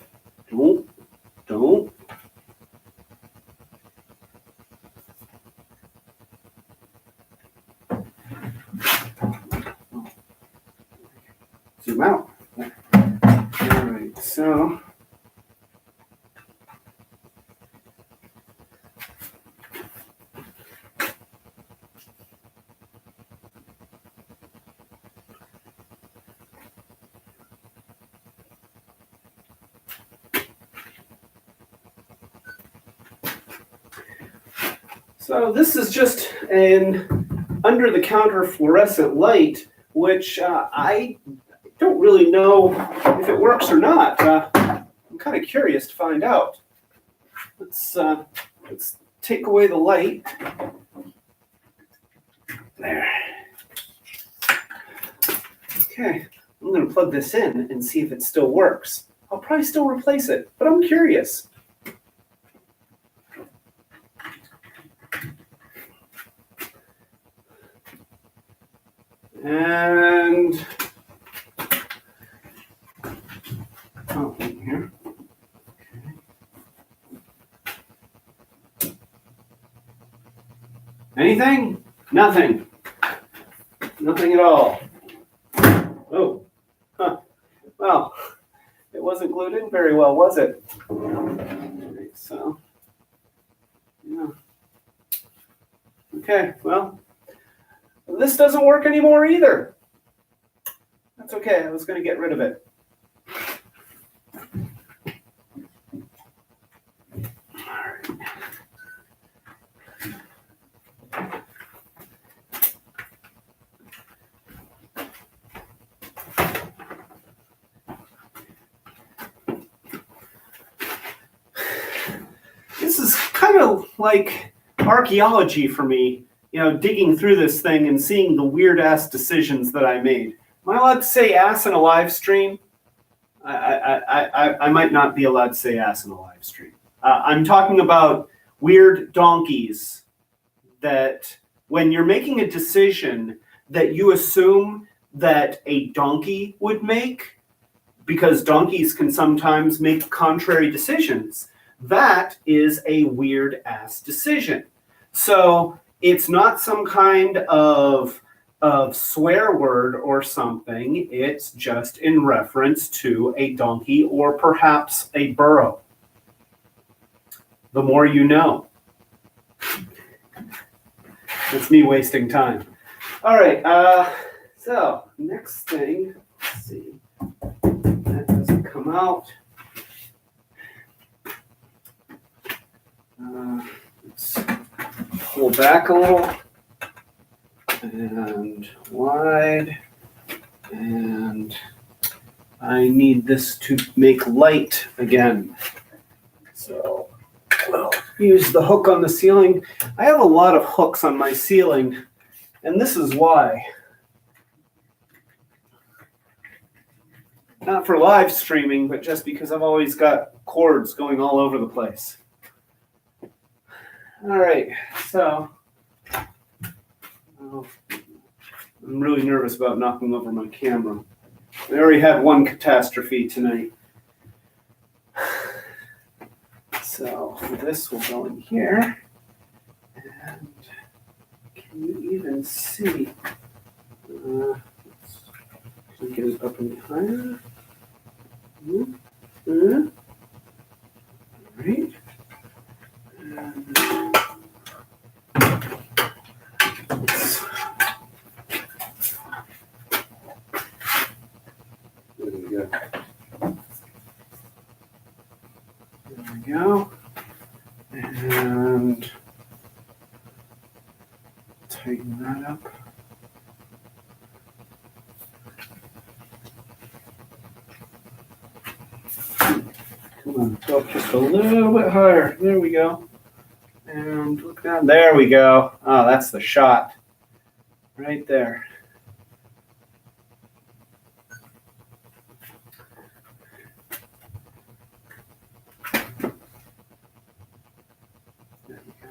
Zoom out. All right, so. So this is just an under-the-counter fluorescent light, which I don't really know if it works or not. I'm kind of curious to find out. Let's take away the light. There. Okay, I'm going to plug this in and see if it still works. I'll probably still replace it, but I'm curious. And oh, in here. Okay. Anything? Nothing. Nothing at all. Oh, huh. Well, It wasn't glued in very well, was it? So, yeah. Okay, well, this doesn't work anymore either. That's okay, I was going to get rid of it. This is kind of like archaeology for me, digging through this thing and seeing the weird-ass decisions that I made. Am I allowed to say ass in a live stream? I might not be allowed to say ass in a live stream. I'm talking about weird donkeys that when you're making a decision that you assume that a donkey would make, because donkeys can sometimes make contrary decisions, that is a weird-ass decision. So it's not some kind of swear word or something. It's just in reference to a donkey or perhaps a burro. The more you know. That's me wasting time. All right, so next thing, let's see. That doesn't come out. Let's pull back a little and wide, and I need this to make light again. So we'll use the hook on the ceiling. I have a lot of hooks on my ceiling, and this is why. Not for live streaming, but just because I've always got cords going all over the place. All right, so I'm really nervous about knocking over my camera. We already had one catastrophe tonight. So this will go in here. And can you even see? Let's get it up and higher. All right. And there we go. There we go. And tighten that up. Come on, go up just a little bit higher. There we go. And look down. There we go. Oh, that's the shot. Right there. There we go.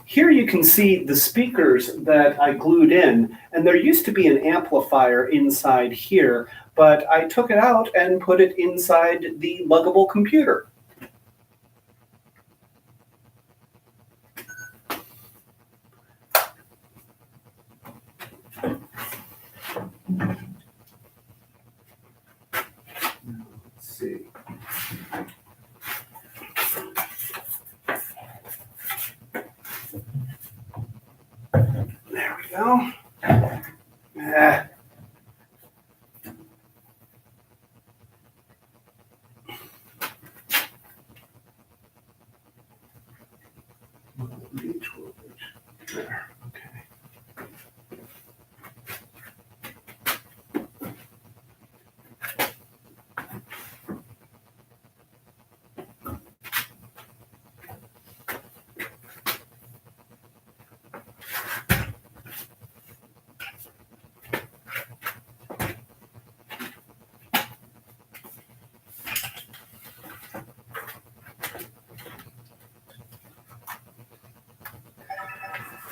Here you can see the speakers that I glued in, and there used to be an amplifier inside here, but I took it out and put it inside the luggable computer. Let's see. There we go. There, okay.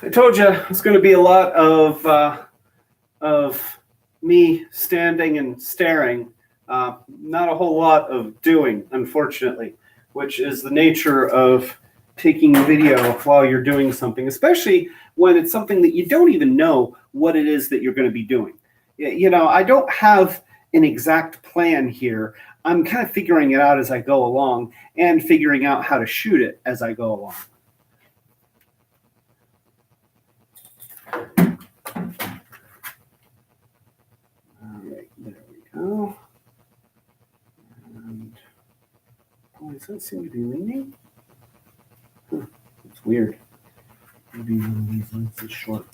I told you it's going to be a lot of me standing and staring, not a whole lot of doing, unfortunately, which is the nature of taking video while you're doing something, especially when it's something that you don't even know what it is that you're going to be doing. I don't have an exact plan here. I'm kind of figuring it out as I go along and figuring out how to shoot it as I go along. All right, there we go. And does that seem to be leaning? Huh, it's weird. Maybe one of these lengths is short.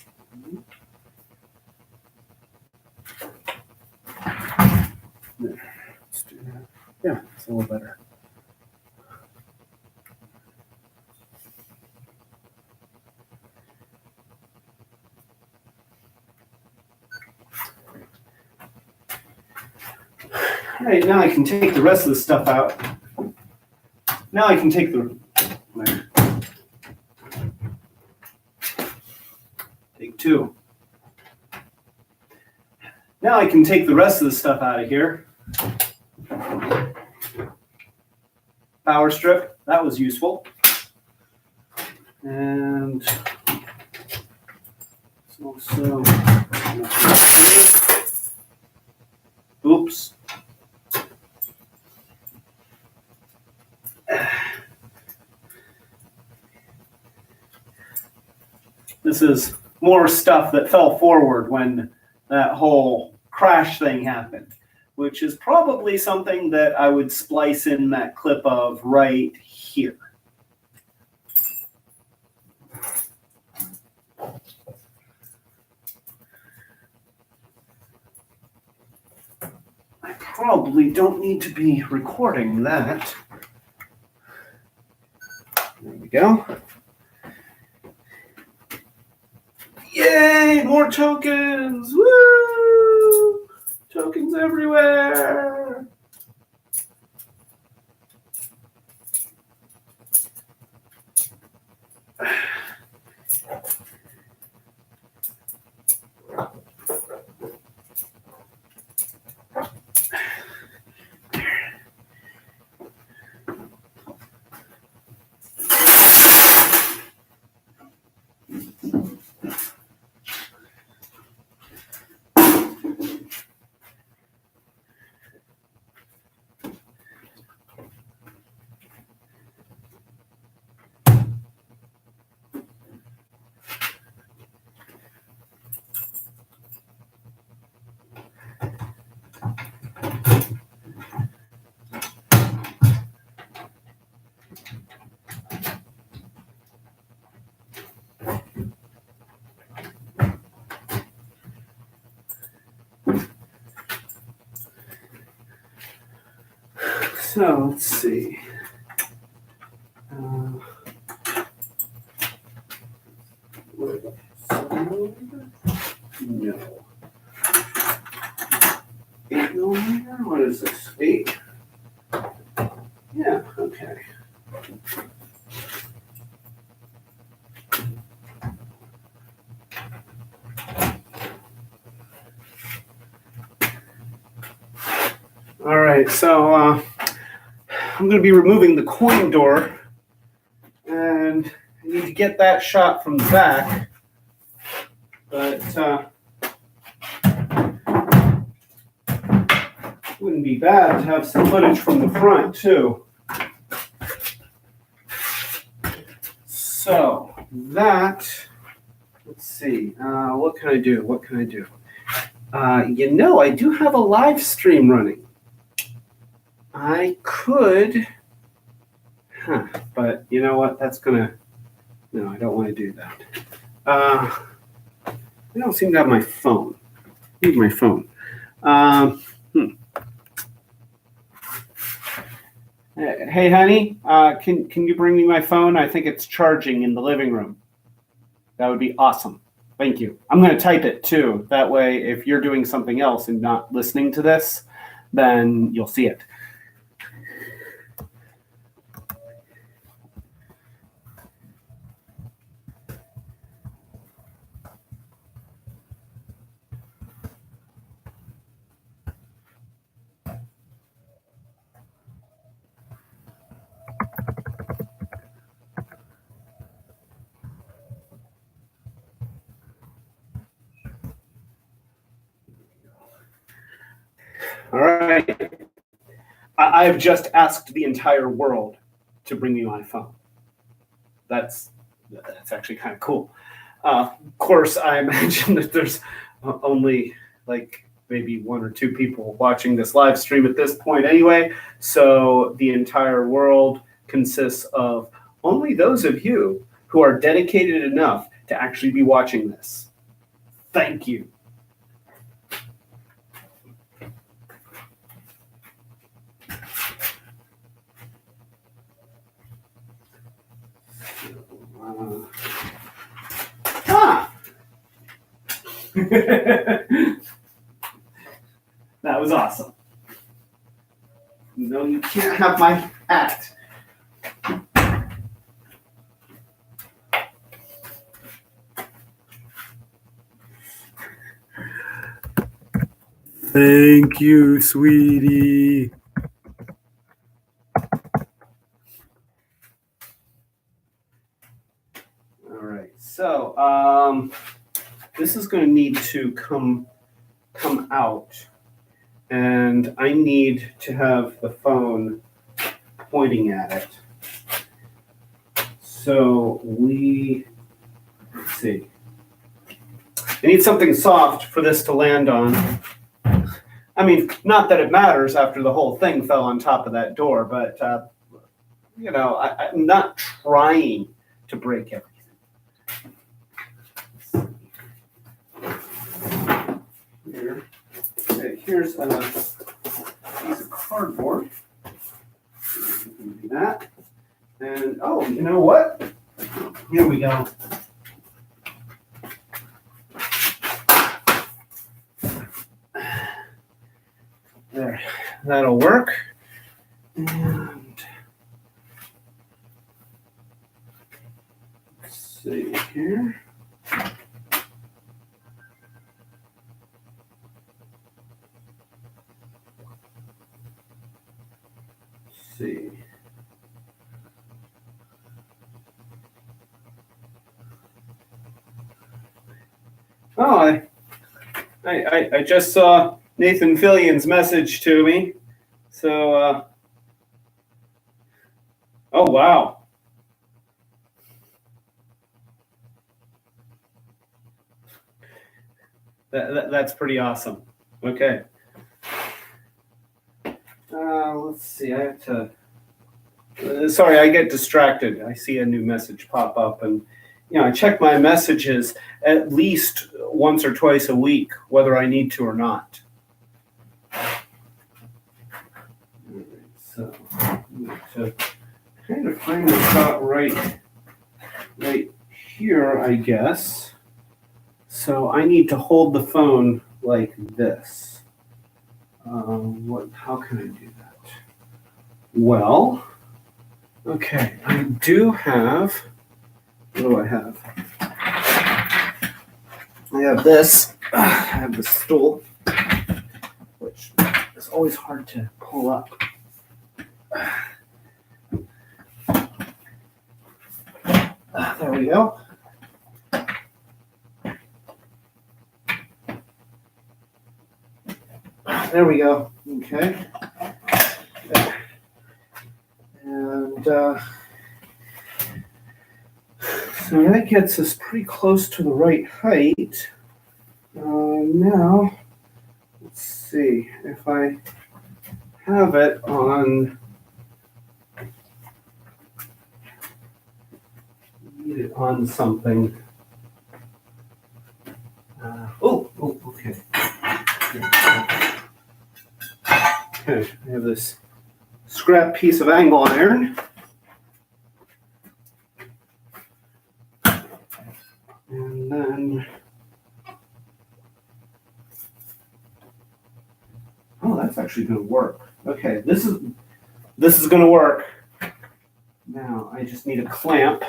There. Let's do that. Yeah, it's a little better. All right, now I can take the rest of the stuff out. Now I can take take two. Now I can take the rest of the stuff out of here. Power strip, that was useful. And also, oops. This is more stuff that fell forward when that whole crash thing happened, which is probably something that I would splice in that clip of right here. I probably don't need to be recording that. There we go. Yay, more tokens! Woo! Tokens everywhere! So let's see. No. 8mm? What is this? 8? Yeah, okay. All right, so I'm going to be removing the coin door, and I need to get that shot from the back, but wouldn't be bad to have some footage from the front too. So that, let's see, what can I do? What can I do? I do have a live stream running. I could, but you know what? That's gonna, no, I don't want to do that. I don't seem to have my phone. I need my phone. Hey, honey, can you bring me my phone? I think it's charging in the living room. That would be awesome. Thank you. I'm going to type it too. That way, if you're doing something else and not listening to this, then you'll see it. right. I've just asked the entire world to bring me my phone. That's actually kind of cool. Of course, I imagine that there's only like maybe 1 or 2 people watching this live stream at this point anyway. So the entire world consists of only those of you who are dedicated enough to actually be watching this. Thank you. That was awesome. No, you can't have my hat. Thank you, sweetie. All right, so this is going to need to come out, and I need to have the phone pointing at it. So let's see. I need something soft for this to land on. I mean, not that it matters after the whole thing fell on top of that door, but, you know, I'm not trying to break everything. Here. Okay, here's a piece of cardboard. Do that. And, oh, you know what? Here we go. There, that'll work. And let's see here. Let's see. Oh, I just saw Nathan Fillion's message to me. So, oh, wow. That's pretty awesome. Okay. Let's see. I have to. Sorry, I get distracted. I see a new message pop up, and I check my messages at least once or twice a week, whether I need to or not. So I need to kind of find the spot right here, I guess. So I need to hold the phone like this. How can I do that? Well, okay, I do have. What do I have? I have this. I have the stool, which is always hard to pull up. There we go. There we go. Okay. And so that gets us pretty close to the right height. Now, let's see if I have it on. Need it on something. Okay. Okay, I have this scrap piece of angle iron. And then, that's actually going to work. Okay, this is going to work. Now I just need a clamp.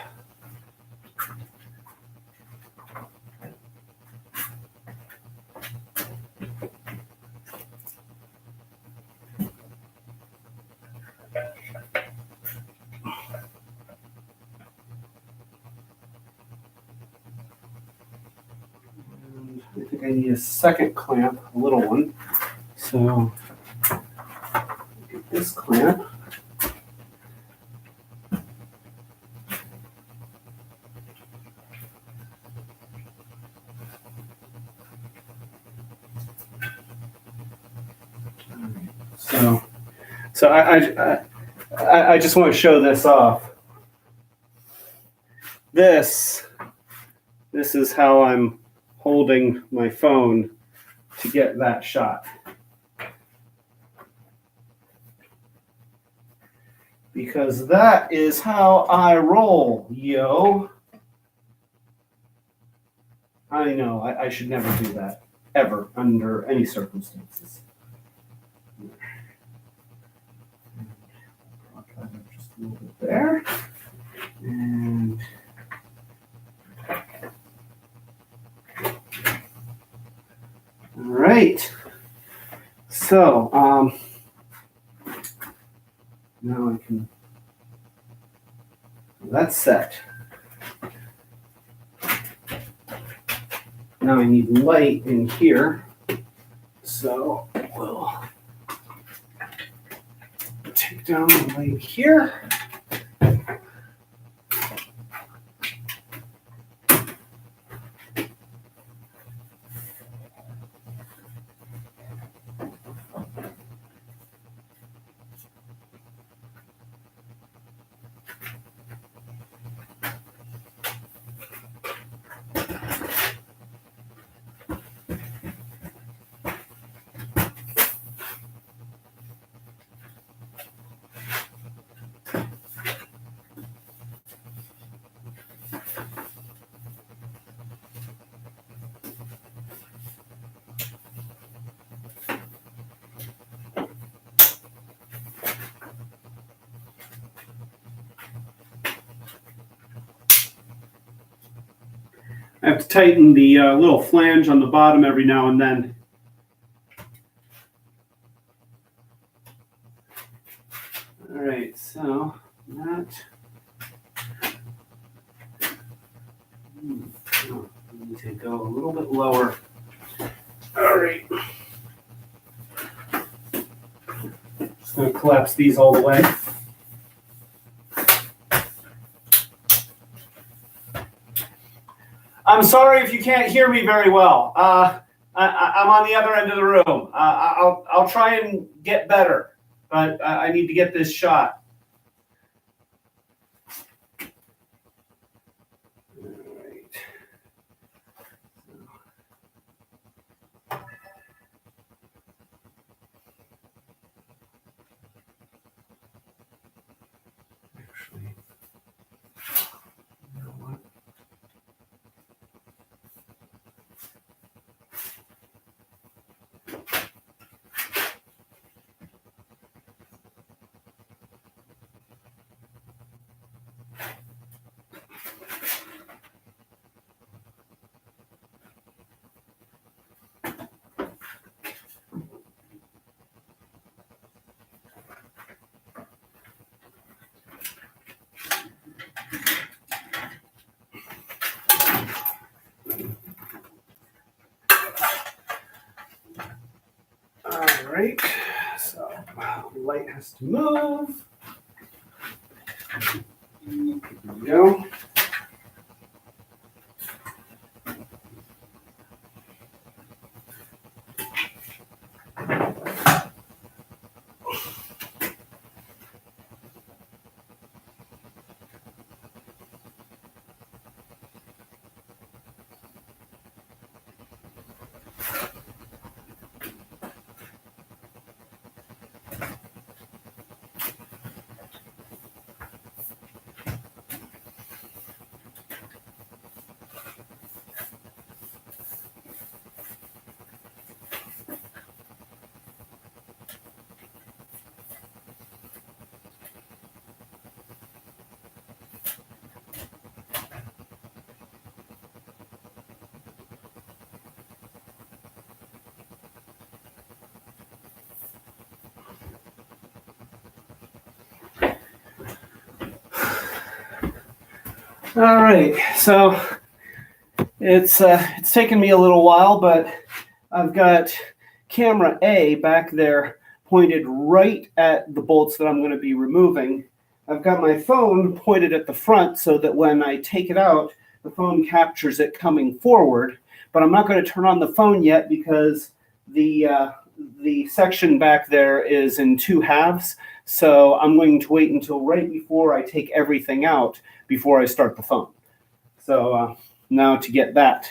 I think I need a second clamp, a little one. So this clamp. So I just want to show this off. This is how I'm holding my phone to get that shot. Because that is how I roll, yo. I know, I should never do that, ever, under any circumstances. Just a little bit there. And all right. So, now I can, that's set. Now I need light in here. So we'll take down the light here. I have to tighten the little flange on the bottom every now and then. All right, so that. Oh, I need to go a little bit lower. All right. Just going to collapse these all the way. I'm sorry if you can't hear me very well. I'm on the other end of the room. I'll try and get better, but I need to get this shot. All right, so the light has to move. Here we go. All right, so it's taken me a little while, but I've got camera A back there pointed right at the bolts that I'm going to be removing. I've got my phone pointed at the front so that when I take it out, the phone captures it coming forward. But I'm not going to turn on the phone yet because the section back there is in 2 halves. So I'm going to wait until right before I take everything out before I start the phone. So now to get that,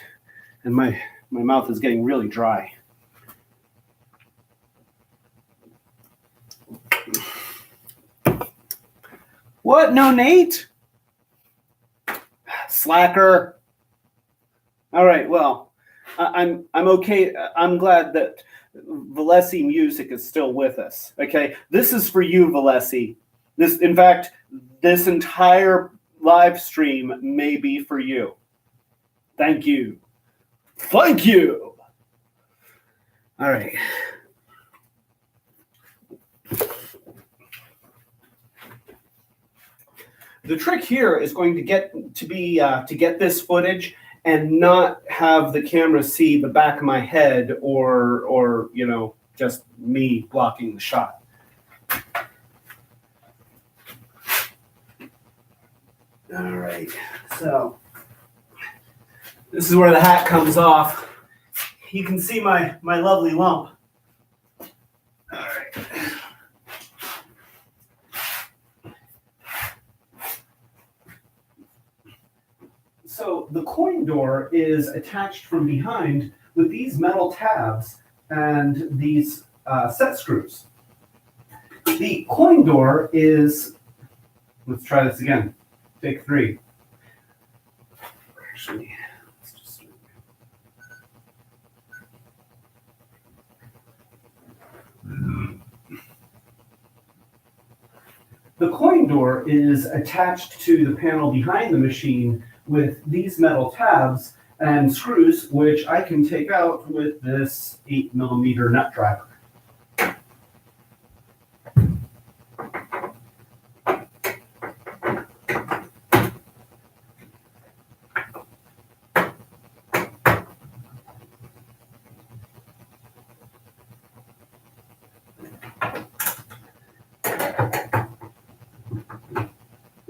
and my mouth is getting really dry. What? No, Nate? Slacker. All right, well, I'm okay. I'm glad that Valesi Music is still with us. Okay, this is for you, Valesi. In fact, this entire live stream may be for you. Thank you. Thank you. All right. The trick here is going to get this footage and not have the camera see the back of my head or just me blocking the shot. All right, so this is where the hat comes off. You can see my lovely lump. All right. So the coin door is attached from behind with these metal tabs and these set screws. The coin door is, let's try this again, take 3. Actually, let's just the coin door is attached to the panel behind the machine with these metal tabs and screws, which I can take out with this 8mm nut driver.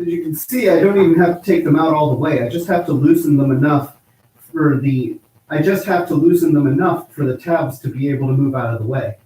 As you can see, I don't even have to take them out all the way. I just have to loosen them enough for the tabs to be able to move out of the way.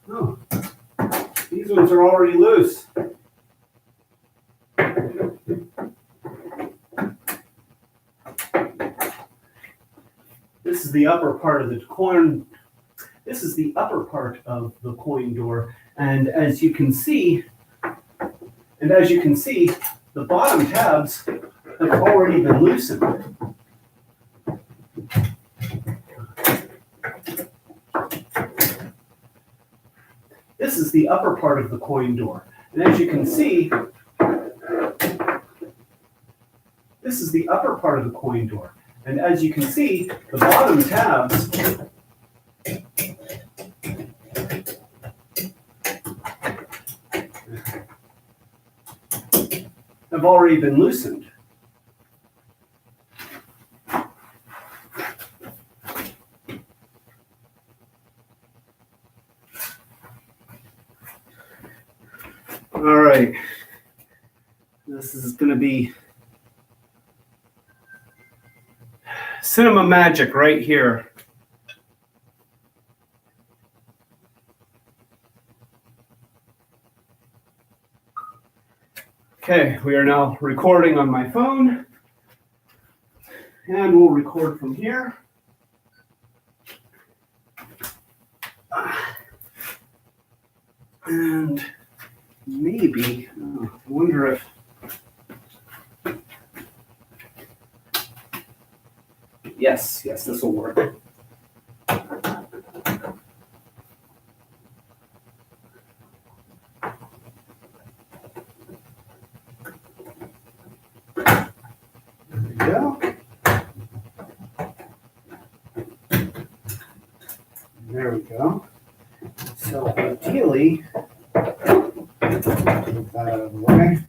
Oh, these ones are already loose. This is the upper part of the coin. This is the upper part of the coin door, and as you can see, the bottom tabs have already been loosened. This is the upper part of the coin door, and as you can see, this is the upper part of the coin door, and as you can see, the bottom tabs have already been loosened. All All right. This is going to be cinema magic right here. Okay, we are now recording on my phone, and we'll record from here. And maybe, I wonder if, yes, this will work. There we go. So ideally, move that out of the way.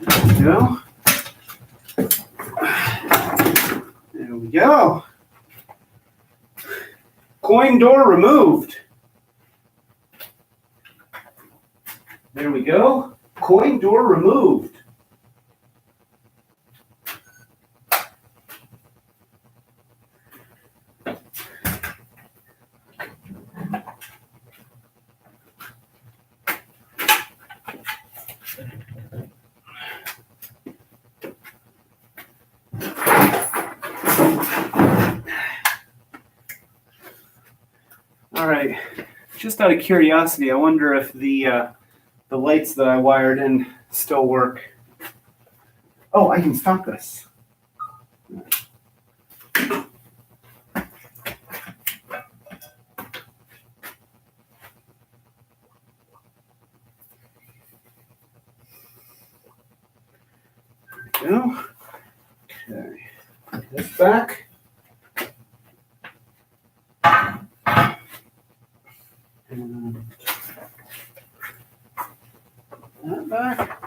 There we go. There we go. Coin door removed. There we go. Coin door removed. All right, just out of curiosity, I wonder if the lights that I wired in still work. Oh, I can stop this. There we go. Okay, put this back. And that back.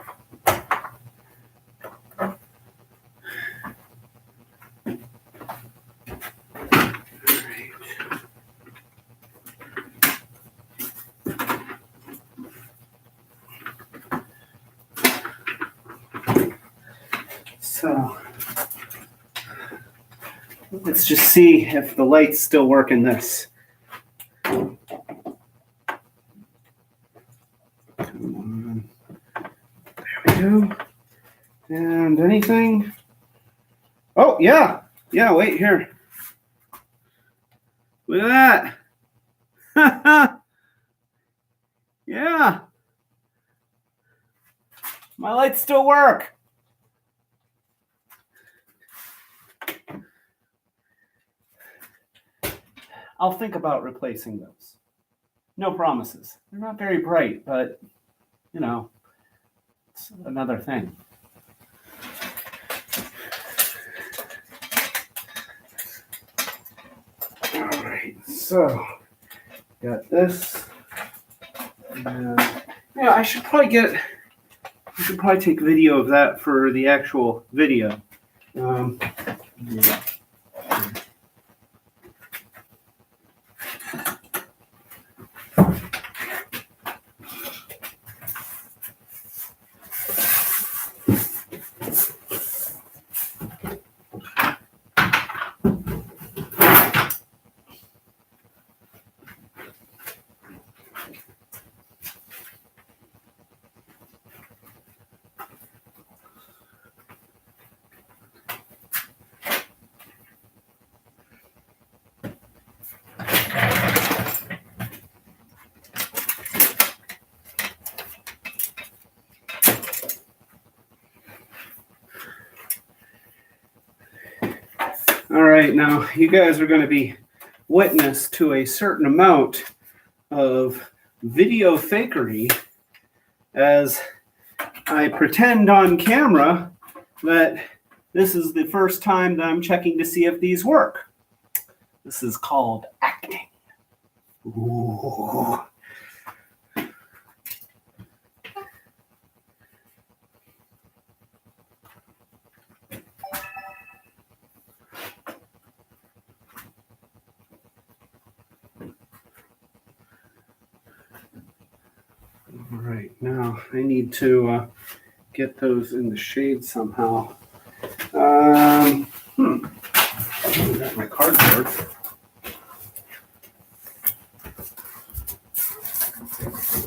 So let's just see if the lights still work in this. Come on. There we go. And anything? Oh, yeah. Yeah, wait here. Look at that. Yeah. My lights still work. I'll think about replacing those. No promises. They're not very bright, but, you know, it's another thing. All right, so got this. And, yeah, I should probably take video of that for the actual video. Yeah. All right, now you guys are going to be witness to a certain amount of video fakery as I pretend on camera that this is the first time that I'm checking to see if these work. This is called acting. Ooh. right, now I need to get those in the shade somehow. Oh, got my cardboard.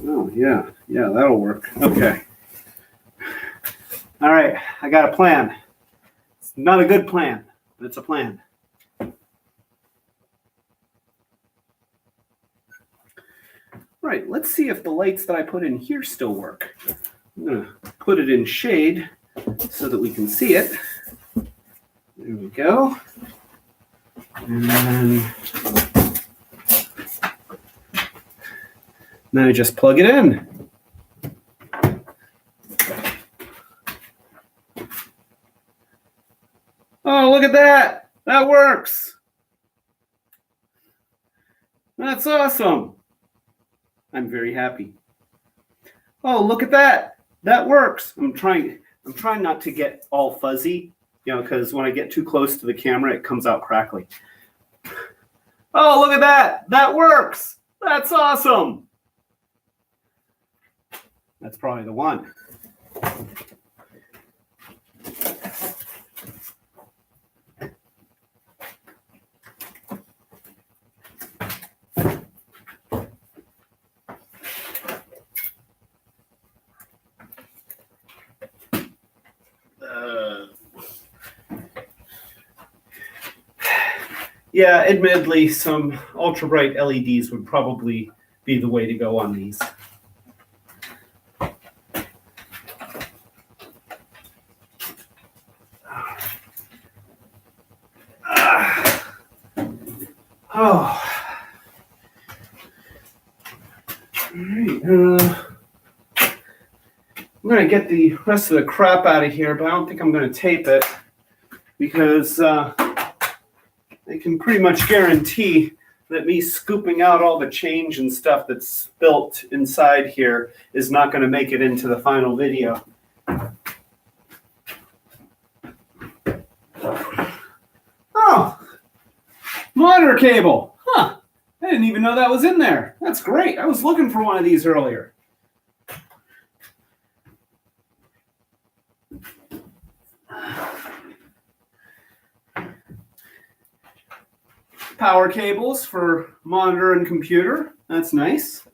Oh, yeah, that'll work. Okay. All right, I got a plan. It's not a good plan, but it's a plan. Right, let's see if the lights that I put in here still work. I'm going to put it in shade so that we can see it. There we go. And then I just plug it in. Oh, look at that. That works. That's awesome. I'm very happy. Oh, look at that. That works. I'm trying not to get all fuzzy, because when I get too close to the camera, it comes out crackly. Oh, look at that. That works. That's awesome. That's probably the one. Yeah, admittedly, some ultra bright LEDs would probably be the way to go on these. Oh. All right. I'm going to get the rest of the crap out of here, but I don't think I'm going to tape it because I can pretty much guarantee that me scooping out all the change and stuff that's spilt inside here is not going to make it into the final video. Oh, monitor cable. Huh. I didn't even know that was in there. That's great. I was looking for one of these earlier. Power cables for monitor and computer. That's nice.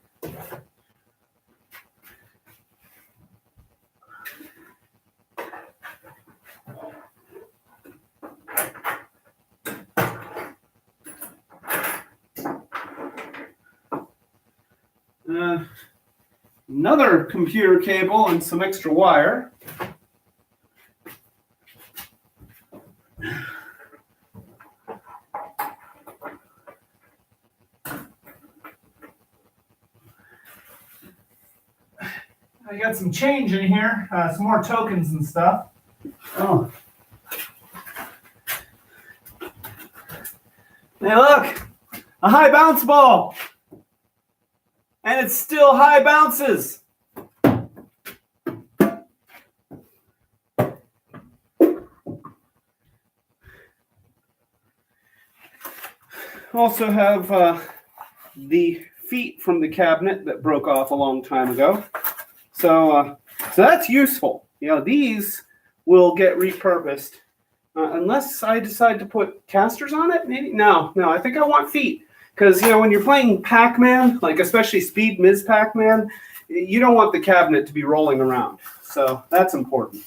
Another computer cable and some extra wire. I got some change in here, some more tokens and stuff. Oh. Hey, look, a high bounce ball. And it's still high bounces. Also have the feet from the cabinet that broke off a long time ago. So that's useful. These will get repurposed unless I decide to put casters on it. Maybe no. I think I want feet because when you're playing Pac-man, like especially Speed Ms. Pac-Man, you don't want the cabinet to be rolling around. So that's important.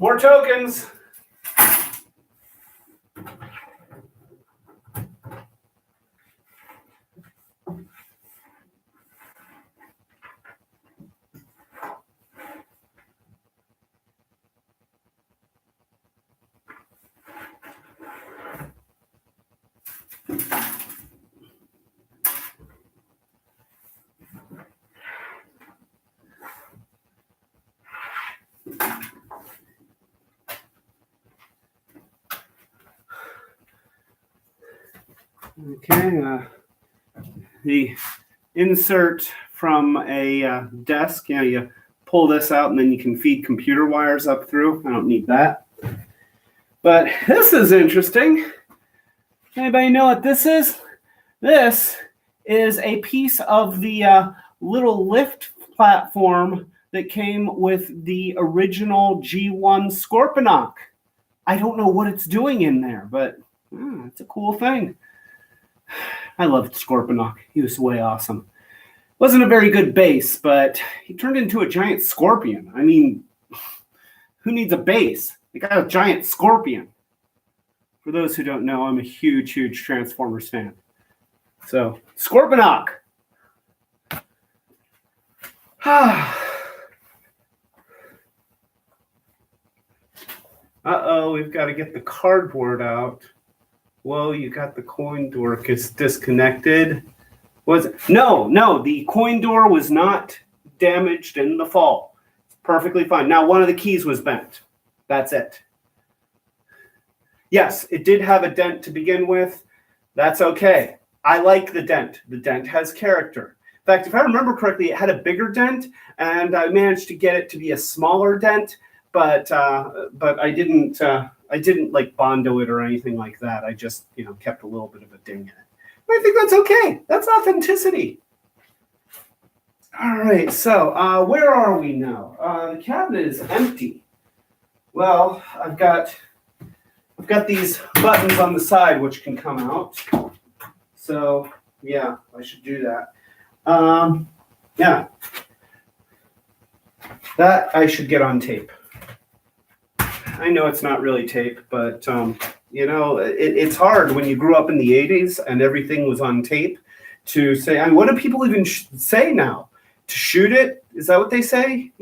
More tokens. Okay, the insert from a desk, you pull this out and then you can feed computer wires up through. I don't need that. But this is interesting. Anybody know what this is? This is a piece of the little lift platform that came with the original G1 Scorponok. I don't know what it's doing in there, but it's a cool thing. I loved Scorponok. He was way awesome. Wasn't a very good bass, but he turned into a giant scorpion. I mean, who needs a bass? They got a giant scorpion. For those who don't know, I'm a huge, huge Transformers fan. So, Scorponok. Uh-oh, we've got to get the cardboard out. Whoa, you got the coin door disconnected. Was it? No, the coin door was not damaged in the fall. It's perfectly fine. Now, one of the keys was bent. That's it. Yes, it did have a dent to begin with. That's okay. I like the dent. The dent has character. In fact, if I remember correctly, it had a bigger dent, and I managed to get it to be a smaller dent, but I didn't like Bondo it or anything like that. I just kept a little bit of a ding in it. I think that's okay. That's authenticity. All right, so where are we now? The cabinet is empty. Well, I've got these buttons on the side which can come out. So yeah, I should do that. Yeah, that I should get on tape. I know it's not really tape, but it's hard when you grew up in the 80s and everything was on tape to say, I mean, what do people even say now? To shoot it? Is that what they say?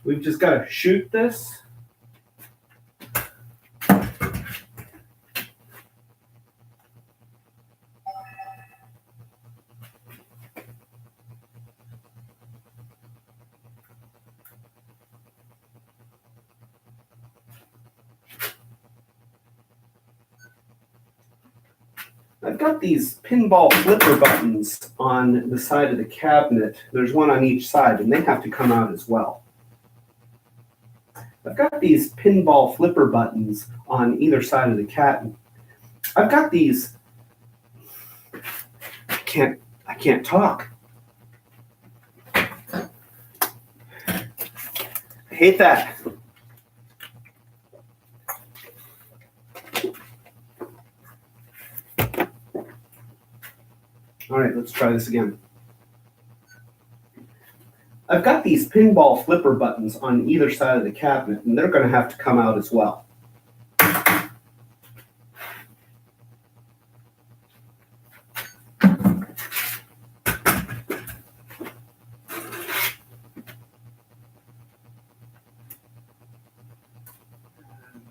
We've just got to shoot this. I've got these pinball flipper buttons on the side of the cabinet. There's one on each side, and they have to come out as well. I've got these pinball flipper buttons on either side of the cabinet. I've got these. I can't talk. I hate that. All right, let's try this again. I've got these pinball flipper buttons on either side of the cabinet, and they're going to have to come out as well.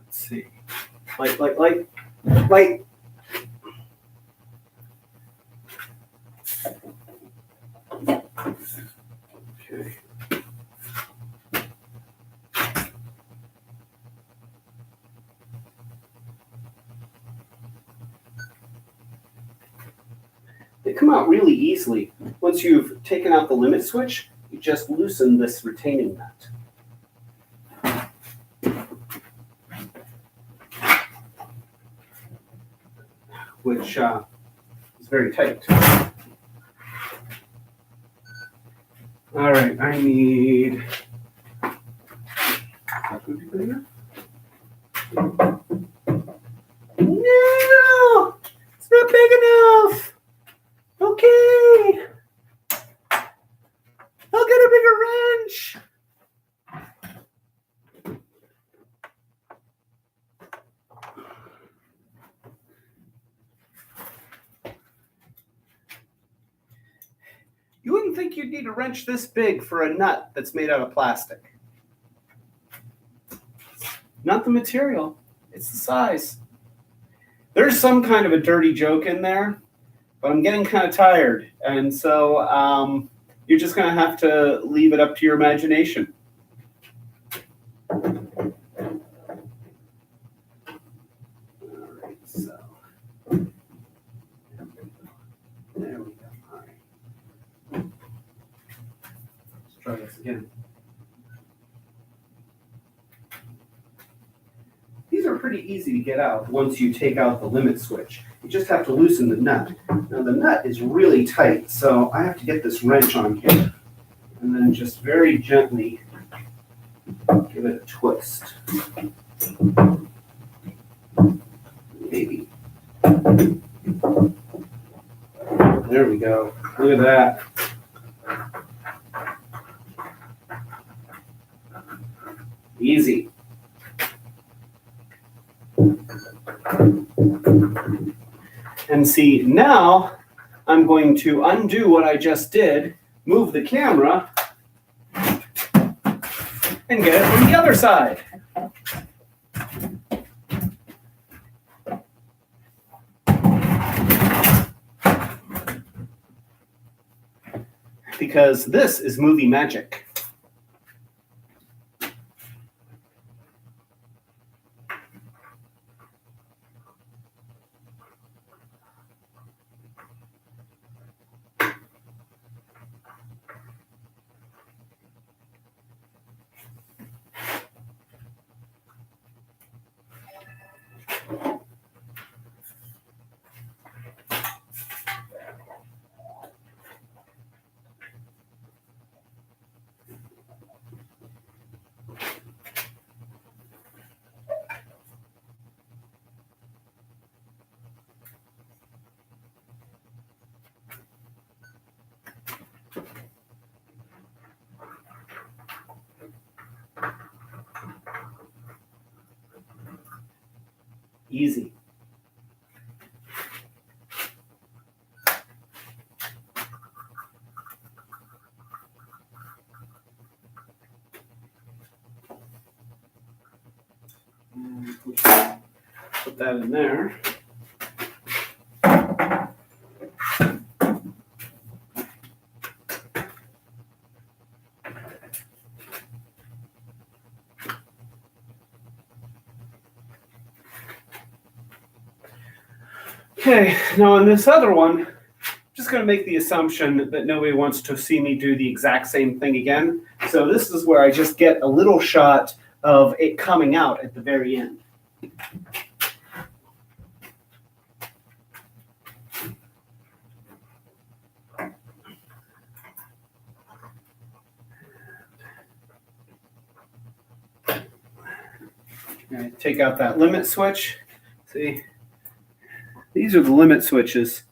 Let's see. Light. Okay. They come out really easily. Once you've taken out the limit switch, you just loosen this retaining nut. Which is very tight. All right, I need. No, it's not big enough. Okay, I'll get a bigger wrench. You wouldn't think you'd need a wrench this big for a nut that's made out of plastic. Not the material, it's the size. There's some kind of a dirty joke in there, but I'm getting kind of tired. And so you're just going to have to leave it up to your imagination. All right, so there we go. All right. Let's try this again. These are pretty easy to get out once you take out the limit switch. You just have to loosen the nut. Now the nut is really tight, so I have to get this wrench on here and then just very gently give it a twist. Maybe. There we go. Look at that. Easy. And see, now I'm going to undo what I just did, move the camera, and get it from the other side. Because this is movie magic. Easy. And put that in there. Okay, now on this other one, I'm just going to make the assumption that nobody wants to see me do the exact same thing again. So this is where I just get a little shot of it coming out at the very end. Okay, take out that limit switch. See? These are the limit switches,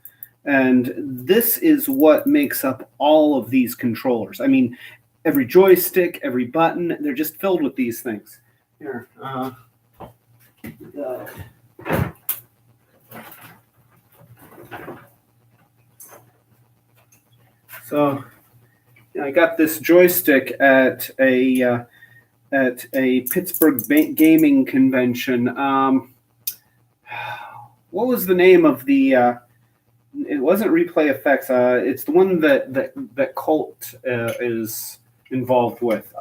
and this is what makes up all of these controllers. I mean, every joystick, every button, they're just filled with these things. Here, so I got this joystick at a Pittsburgh gaming convention. What was the name of the? It wasn't Replay Effects. It's the one that Colt is involved with.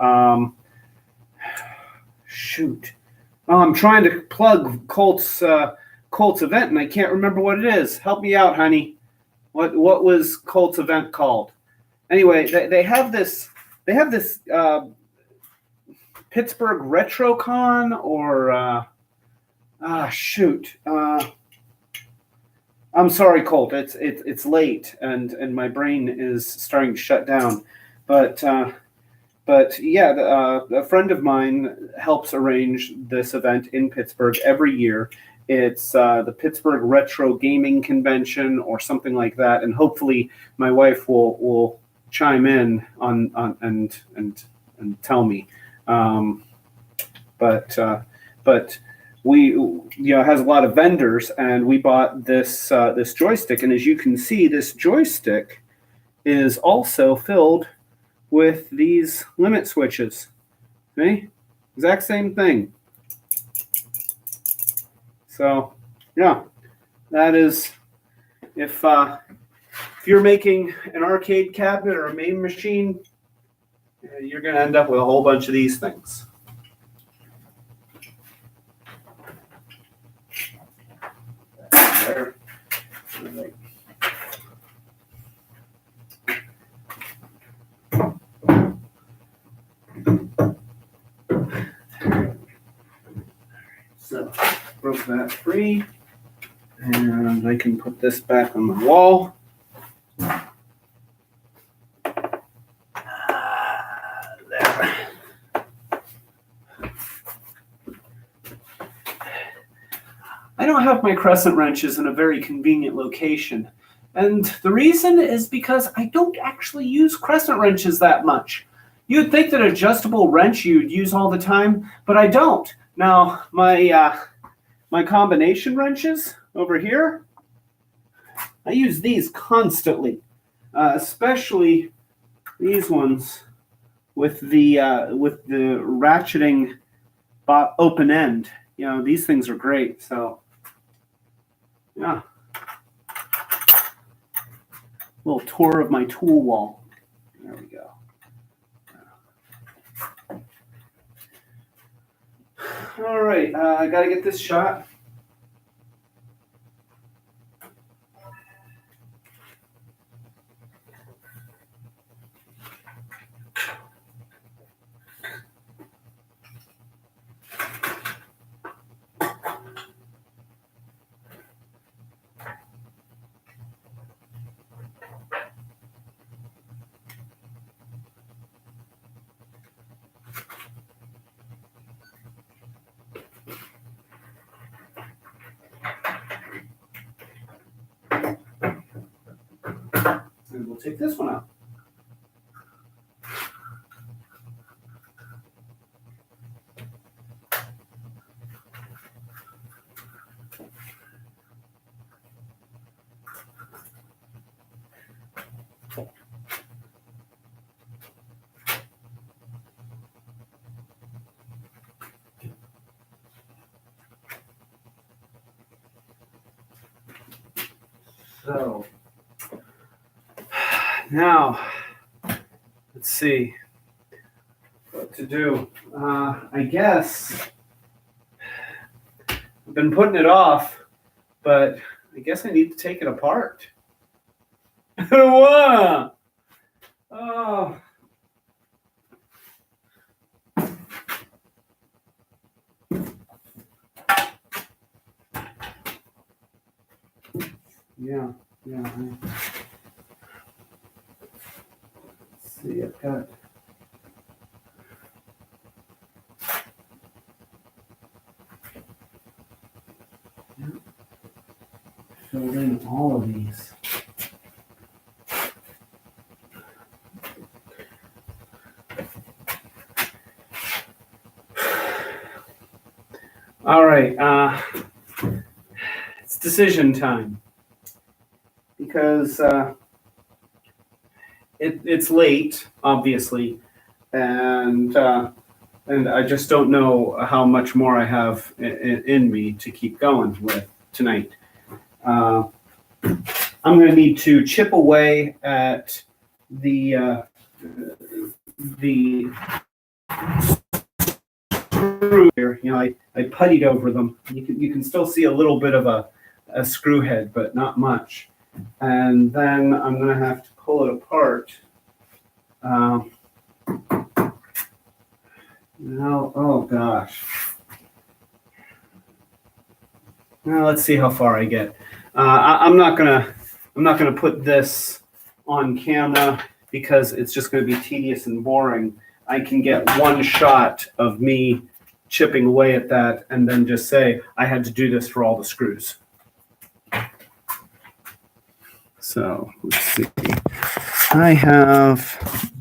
Shoot! Oh, I'm trying to plug Colt's event, and I can't remember what it is. Help me out, honey. What was Colt's event called? Anyway, they have this. They have this Pittsburgh RetroCon or shoot. I'm sorry, Colt. It's late, and my brain is starting to shut down. But yeah, a friend of mine helps arrange this event in Pittsburgh every year. It's the Pittsburgh Retro Gaming Convention or something like that, and hopefully my wife will chime in on and tell me. But we it has a lot of vendors, and we bought this this joystick, and as you can see, this joystick is also filled with these limit switches. Okay, exact same thing. So yeah, that is, if you're making an arcade cabinet or a MAME machine, you're going to end up with a whole bunch of these things. There. Right. So broke that free, and I can put this back on the wall. There. I don't have my crescent wrenches in a very convenient location. And the reason is because I don't actually use crescent wrenches that much. You'd think that adjustable wrench you'd use all the time, but I don't. Now, my combination wrenches over here, I use these constantly, especially these ones with the ratcheting open end. You know, these things are great. So, yeah. Little tour of my tool wall. There we go. All right, I got to get this shot. And we'll take this one out. So now let's see what to do. I guess I've been putting it off, but I guess I need to take it apart. Whoa! Oh. Yeah. Let's see, I've got. Filled in all of these. All right, it's decision time, because it's late, obviously, and I just don't know how much more I have in me to keep going with tonight. I'm going to need to chip away at the screw here. You know, I puttied over them. You can still see a little bit of a screw head, but not much. And then I'm going to have to pull it apart. Oh gosh. Now let's see how far I get. I'm not gonna put this on camera because it's just going to be tedious and boring. I can get one shot of me chipping away at that and then just say I had to do this for all the screws. So let's see. I have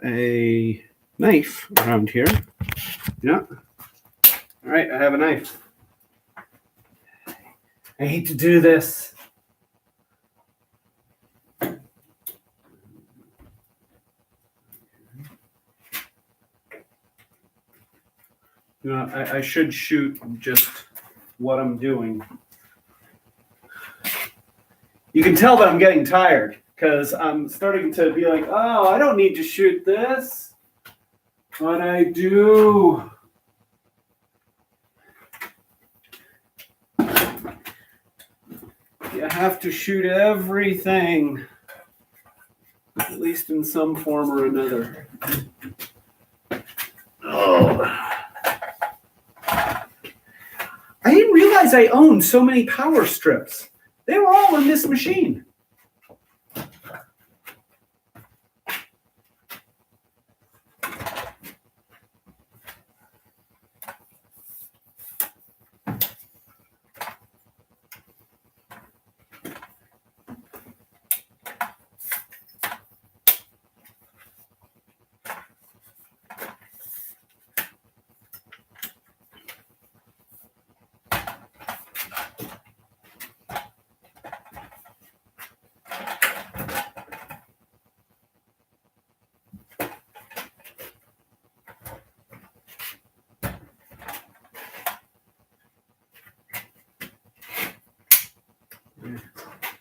a knife around here. Yeah. All right, I have a knife. I hate to do this. I should shoot just what I'm doing. You can tell that I'm getting tired because I'm starting to be like, oh, I don't need to shoot this, but I do. You have to shoot everything, at least in some form or another. Oh. I didn't realize I owned so many power strips. They were all in this machine.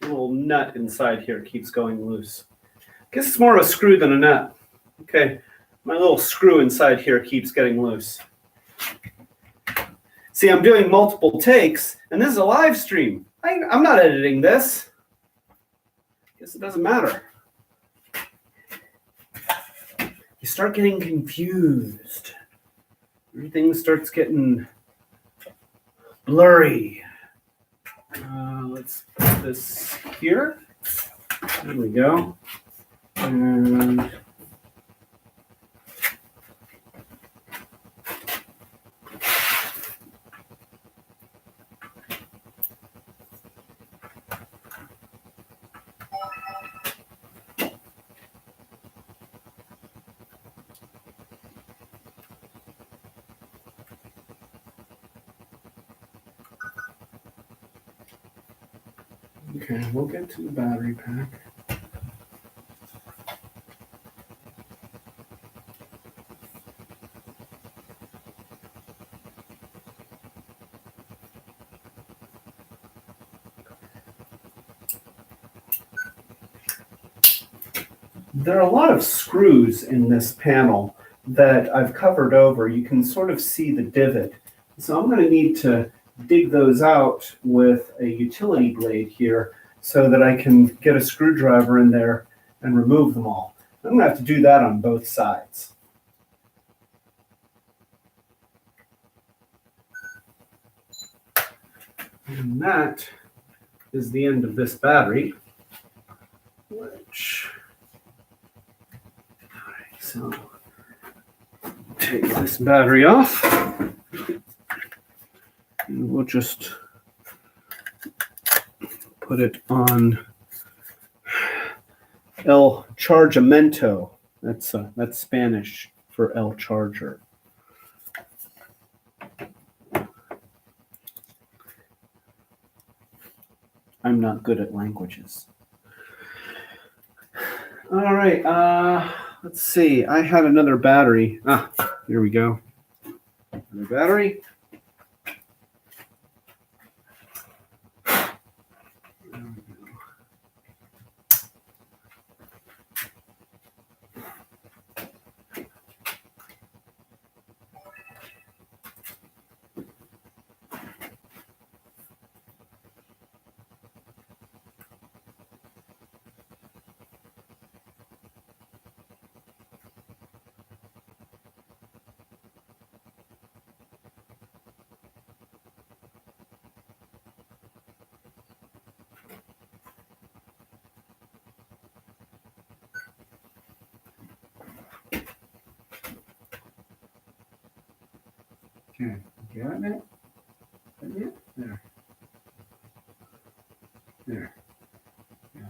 Little nut inside here keeps going loose. I guess it's more of a screw than a nut. Okay, my little screw inside here keeps getting loose. See, I'm doing multiple takes, and this is a live stream. I'm not editing this. Guess it doesn't matter. You start getting confused. Everything starts getting blurry. Let's put this here. There we go. And okay, we'll get to the battery pack. There are a lot of screws in this panel that I've covered over. You can sort of see the divot. So I'm going to need to dig those out with a utility blade here so that I can get a screwdriver in there and remove them all. I'm going to have to do that on both sides. And that is the end of this battery, which, all right, so take this battery off. And we'll just put it on El Chargamento. That's Spanish for El Charger. I'm not good at languages. All right, let's see. I had another battery. Here we go. Another battery. Okay, got it? There. There. Yeah.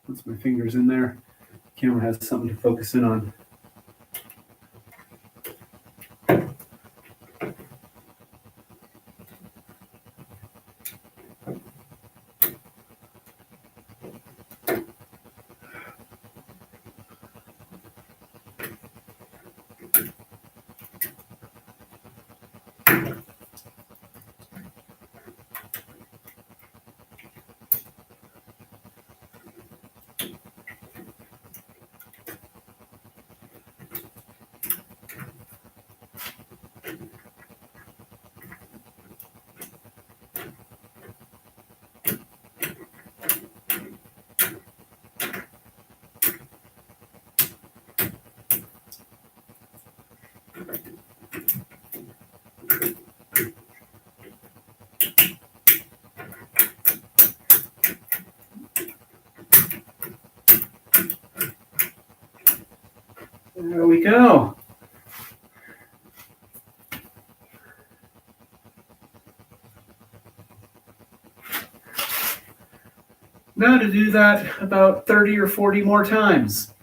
Once my finger's in there, the camera has something to focus in on. There we go. Now to do that about 30 or 40 more times.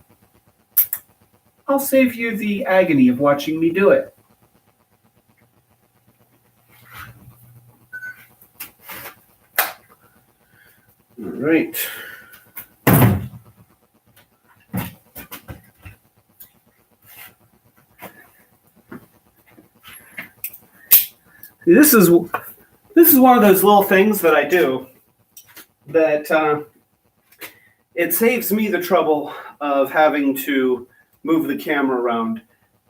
I'll save you the agony of watching me do it. All right. This is one of those little things that I do that it saves me the trouble of having to move the camera around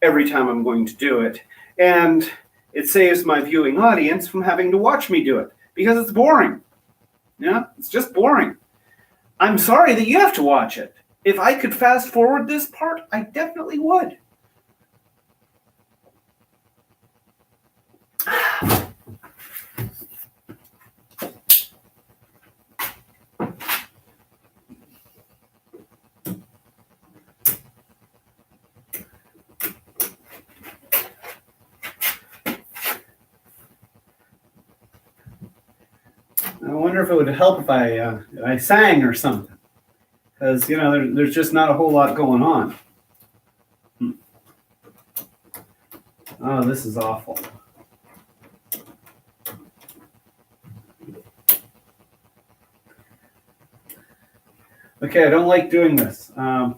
every time I'm going to do it. And it saves my viewing audience from having to watch me do it because it's boring. Yeah, it's just boring. I'm sorry that you have to watch it. If I could fast forward this part, I definitely would. I wonder if it would help if I sang or something, because there's just not a whole lot going on. Oh, this is awful. Okay, I don't like doing this. Yeah,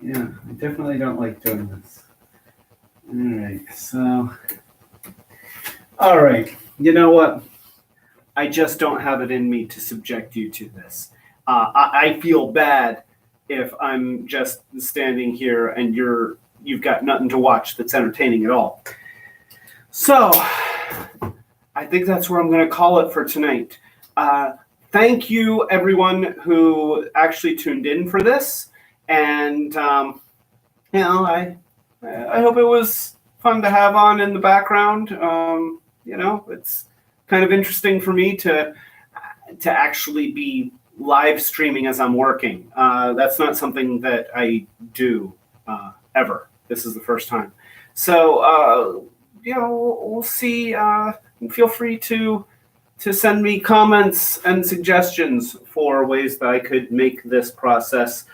I definitely don't like doing this. All right, so. All right, you know what? I just don't have it in me to subject you to this. I feel bad if I'm just standing here and you've got nothing to watch that's entertaining at all. So I think that's where I'm going to call it for tonight. Thank you, everyone who actually tuned in for this, and I hope it was fun to have on in the background. It's kind of interesting for me to actually be live streaming as I'm working. That's not something that I do ever. This is the first time. So, we'll see. Feel free to send me comments and suggestions for ways that I could make this process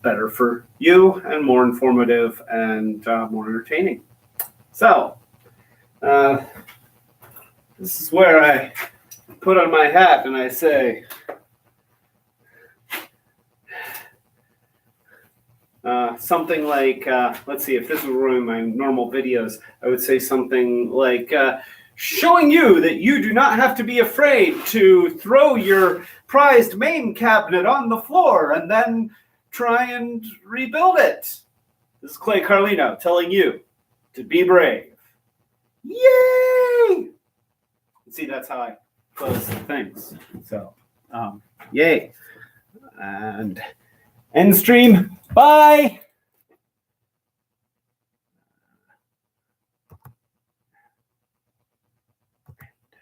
better for you and more informative and more entertaining. So, this is where I put on my hat and I say, something like, let's see, if this was one of my normal videos, I would say something like, showing you that you do not have to be afraid to throw your prized MAME cabinet on the floor and then try and rebuild it. This is Clay Carlino telling you to be brave. Yay! See, that's how I close things. So, yay. And end stream. Bye.